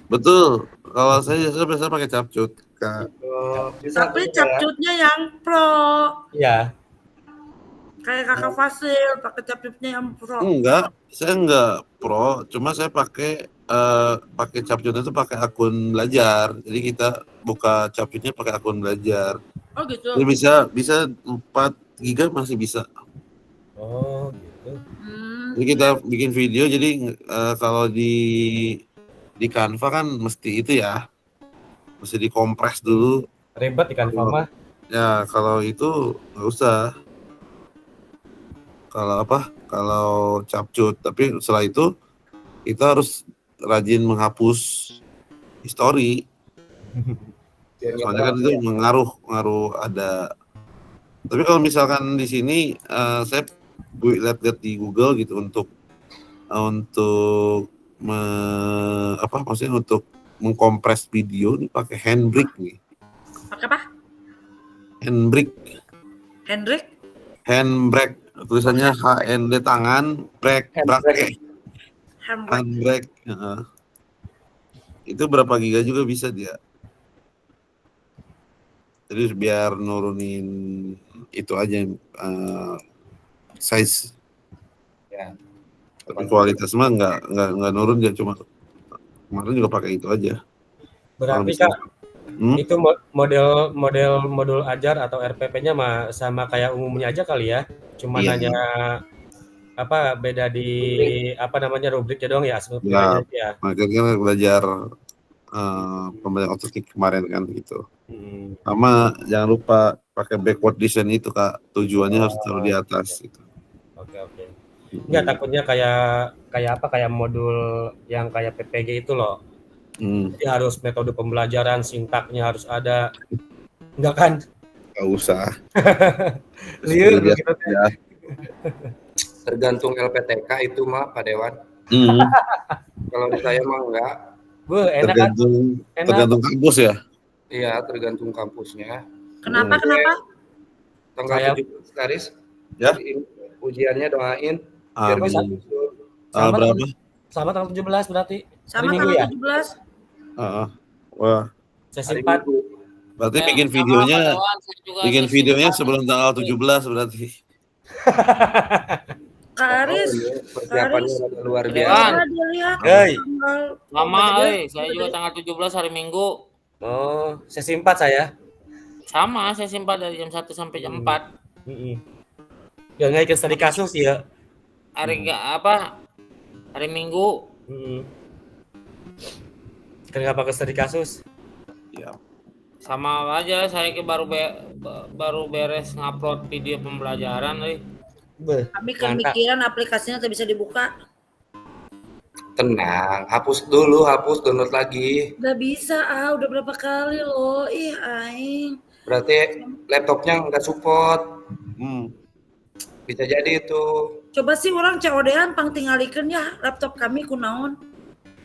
Betul. Kalau saya biasa pakai Capcut, Kak. Tapi Capcutnya yang pro. Iya. Kayak Kakak Fasil pakai Capcutnya yang pro. Enggak, saya enggak pro. Cuma saya pakai Capcutnya itu pakai akun belajar. Jadi kita buka Capcutnya pakai akun belajar. Oh gitu. Jadi bisa 4 GB masih bisa. Oh gitu. Jadi kita bikin video, jadi kalau di Canva kan mesti itu ya, mesti dikompres dulu. Ribet di Canva mah. Ya kalau itu nggak usah. Kalau Capcut, tapi setelah itu kita harus rajin menghapus history. Soalnya kan itu mengaruh ada. Tapi kalau misalkan di sini saya lihat di Google gitu untuk maksudnya untuk mengkompres video ini pakai Handbrake nih. Pakai apa? Handbrake. Tulisannya HND tangan, brake. Handbrake. Itu berapa giga juga bisa dia. Jadi biar nurunin itu aja size. Ya. Tapi kualitas mah nggak nurun, dia cuma kemarin juga pakai itu aja. Berarti Kak, itu modul ajar atau RPP-nya mah sama kayak umumnya aja kali ya. Cuma hanya beda di rubriknya doang ya, ya. Makanya belajar pembelajaran otomatik kemarin kan gitu. Sama jangan lupa pakai backward design itu Kak, tujuannya harus taruh di atas gitu. Oke. Enggak, takutnya kayak kayak apa, kayak modul yang kayak PPG itu loh. Jadi harus metode pembelajaran, sintaknya harus ada. Enggak kan? Nggak usah. Liur gitu kan. Ya. Tergantung LPTK itu mah Pak Dewan. Kalau di saya mah enggak. Enak kan? Tergantung kampus ya? Iya, tergantung kampusnya. Kenapa? Tanggal 17 Karis. Ya. Ujiannya doain. Amin. Berapa? Sama tanggal 17 berarti. Sama Minggu tanggal ya? 17. Wah. Sesi 4. Berarti bikin videonya sebelum tanggal 17 berarti. Karis, persiapannya luar biasa. Lama, saya juga tanggal 17 hari Minggu. Oh, sesi 4 saya. Sama, sesi 4 dari jam 1 sampai jam 4. Nggak ikut studi kasus ya. Hari hari Minggu. Kan nggak pakai studi kasus. Ya. Sama aja, saya baru beres ngupload video pembelajaran. Kami kepikiran aplikasinya tak bisa dibuka. Tenang, hapus dulu, download lagi. Nggak bisa, udah berapa kali loh. Ih, aing. Berarti laptopnya nggak support. Bisa jadi itu. Coba sih orang COD-an pang tingalikeun ya laptop kami kunaon.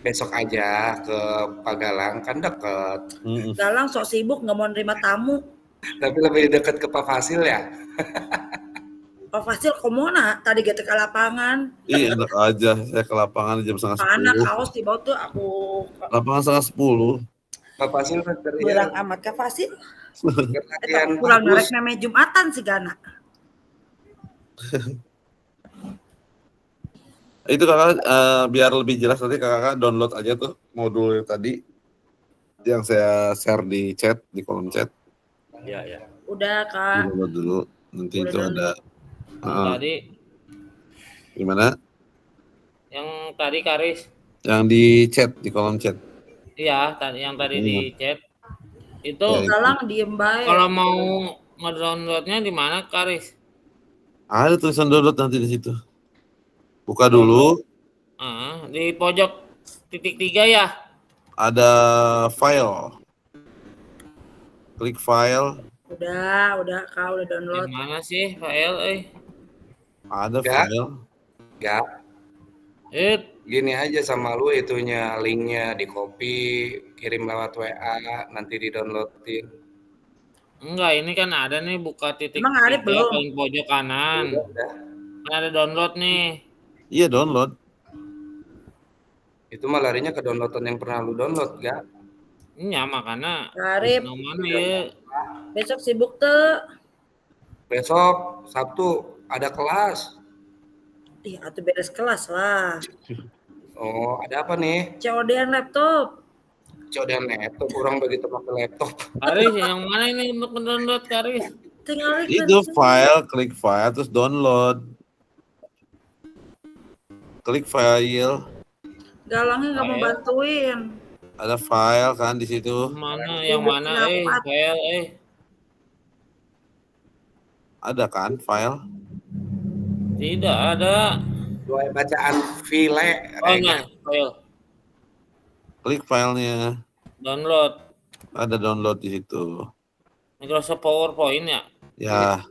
Besok aja ke Pagalang, kan deket. Galang sok sibuk nggak mau nerima tamu. Tapi lebih deket ke Pak Fasil ya. Pak Fasil komona tadi gitu ke lapangan. Iya enak aja, saya ke lapangan jam 9:30. Anak kaos di bawah tuh aku. Lapangan 9:30. Pak Fasil kurang amat ke Fasil. Latihan kurang narek namanya Jumatan sih Gana. Itu kakak biar lebih jelas nanti kakak download aja tuh modul yang tadi yang saya share di chat, di kolom chat. Iya. Udah Kak. Download dulu, nanti udah itu download. ada. Tadi. Gimana? Yang tadi Karis. Yang di chat, di kolom chat. Iya, yang tadi di chat. Itu. Galang diem baik. Kalau mau ngedownloadnya di mana Karis? Ada tulisan download nanti di situ. Buka dulu. Di pojok titik 3 ya. Ada file. Klik file. Udah Kak, udah download. Di mana sih file? Ada file. Enggak. Gini aja sama lu itunya, linknya di copy, kirim lewat WA, nanti di downloadin. Enggak, ini kan ada nih buka titik Emang ada belum? paling pojok kanan. Kan ada download nih. Iya download. Itu mah larinya ke downloadan yang pernah lu download, gak? Iya, makanya. Karib. Mana ya? Besok sibuk tuh. Besok Sabtu ada kelas. Ih, atuh beres kelas lah. Oh, ada apa nih? COD-an laptop. COD-an laptop, kurang begitu pakai laptop. Karis, yang mana ini untuk mendownload Karis? Tinggal Itu file, klik file terus download. Klik file. Galangnya nggak mau bantuin. Ada file kan di situ. Mana? Yang mana? File. Ada kan file? Tidak ada. Dua bacaan file. File. Klik filenya. Download. Ada download di situ. Microsoft PowerPoint ya? Ya.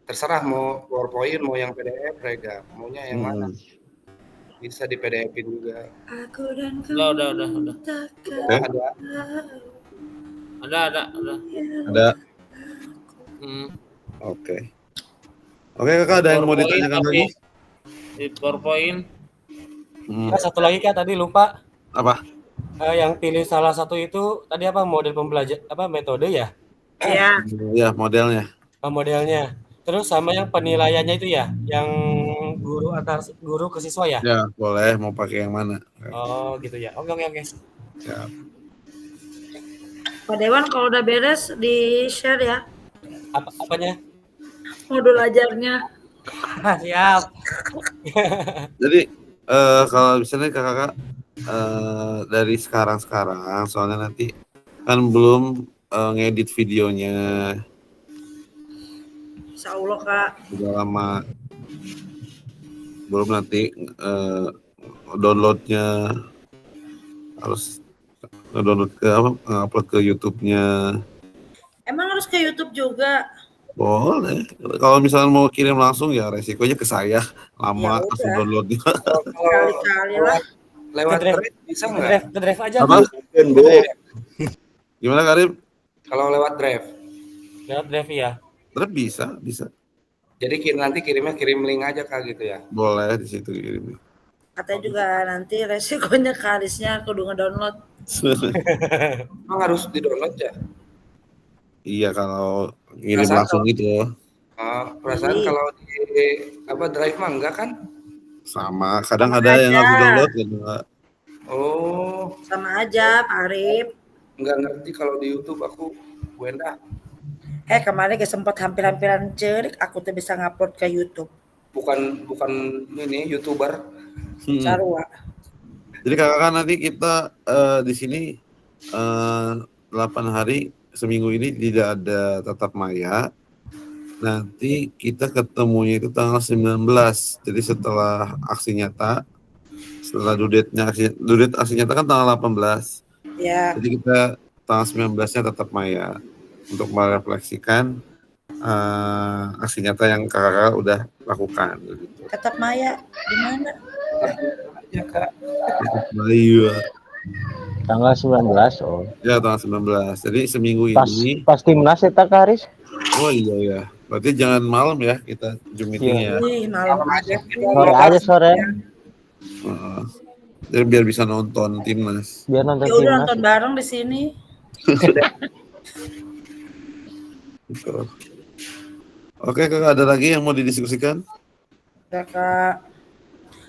Terserah mau PowerPoint, mau yang PDF, Rega. Maunya yang mana? Bisa di PDF-in juga. Aku dan kamu. Udah. Ada. Ada. Oke, kakak ada yang mau ditanyakan lagi? Di PowerPoint. Satu lagi Kak, tadi lupa. Apa? Yang pilih salah satu itu tadi apa model pembelajaran metode ya? Iya. Ya modelnya. Modelnya. Terus sama yang penilaiannya itu ya, yang guru ke siswa ya? Ya boleh, mau pakai yang mana? Oh gitu ya. Oke. Ya. Pak Dewan kalau udah beres di share ya. Apanya? Modul ajarnya. Siap. Jadi kalau misalnya kakak dari sekarang soalnya nanti kan belum ngedit videonya. Insya Allah Kak. Udah lama belum nanti downloadnya harus download ke apa, upload ke YouTube-nya. Emang harus ke YouTube juga? Boleh. Kalau misalnya mau kirim langsung ya resikonya ke saya, lama Ya langsung udah. downloadnya. Kali-kali lah. Lewat Ke drive. drive bisa nggak? Ke drive aja, Apa? Bu. Gimana Karim? Kalau lewat drive. Lewat drive ya. Drive bisa. Jadi nanti kirim link aja Kak gitu ya. Boleh di situ kirim. Katanya juga nanti resikonya kalisnya kudu ngedownload. Emang harus di-download ya? Iya kalau kirim Perasaan langsung gitu. Perasaan kalau di drive mah enggak kan? Sama, kadang Sama ada yang aja. harus di-download gitu. Oh, Sama aja, Pak Arif. enggak ngerti kalau di YouTube aku Wenda. Kemarin sempat hampir-hampiran cerik aku tuh bisa ngupload ke YouTube. Bukan ini YouTuber. Sarua. Jadi kakak nanti kita di sini 8 hari seminggu ini tidak ada tatap maya. Nanti kita ketemunya itu tanggal 19. Jadi setelah aksi nyata, setelah due date aksi nyata kan tanggal 18. Ya. Jadi kita tanggal 19-nya tatap maya untuk merefleksikan aksi nyata yang kakak udah lakukan. Gitu. Tatap maya di mana? Ya Kak. Iya. Tanggal 19 oh. Ya tanggal 19. Jadi seminggu ini. Pas timnas eta Karis. Oh iya. Berarti jangan malam ya kita Zoom meeting ya. Malam aja. Sore aja sore. Jadi biar bisa nonton timnas. Biar nonton Ya udah timnas. nonton bareng di sini. Oke kakak, ada lagi yang mau didiskusikan? Kakak.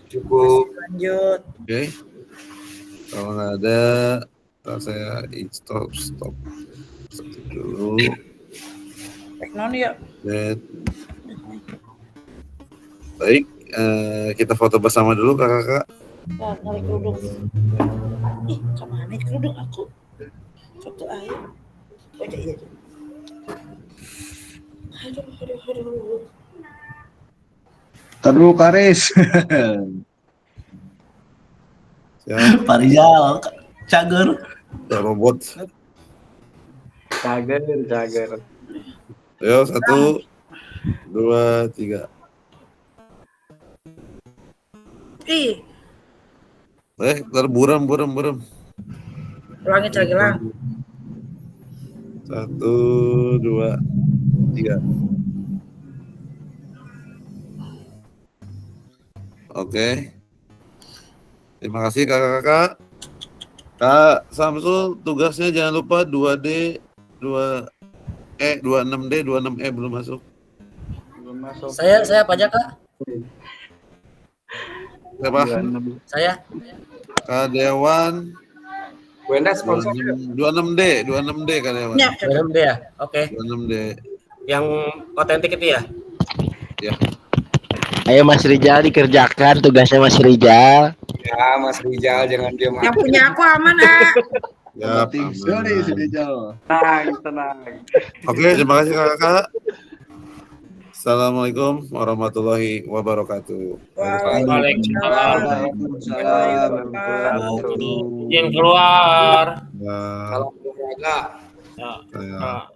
Cukup. Lanjut. Oke. Kalau nggak ada, saya stop dulu. Non ya. Baik, kita foto bersama dulu kakak. Ya, tarik kerudung. Ih, kemana kerudung aku? Foto air. Oh iya. Aduh. Terus Karis. Pak Rizal, cager. Robot. Cager. Ayo 1, 2, 3. Ih, Buram. ulangi lagi lah. 1, 2, 3. Oke. Terima kasih kakak-kakak. Kak Samsul, tugasnya jangan lupa 2D, 26D, 26E belum masuk. Saya apa aja, Kak? Siapa? Saya. Kak Dewan. Wenda sponsor 26D Kak Dewan. Ya, 26D ya. Oke. 26D. Yang otentik itu ya? Ya. Ayo Mas Rizal dikerjakan tugasnya Mas Rizal. Ya Mas Rizal jangan diam. Yang punya aku aman, Ya, Sorry si Rizal. Tenang. Oke, terima kasih kakak. Assalamualaikum warahmatullahi wabarakatuh. Waalaikumsalam. Waalaikumsalam. Izin keluar. Ya. Kalau olahraga. Ya.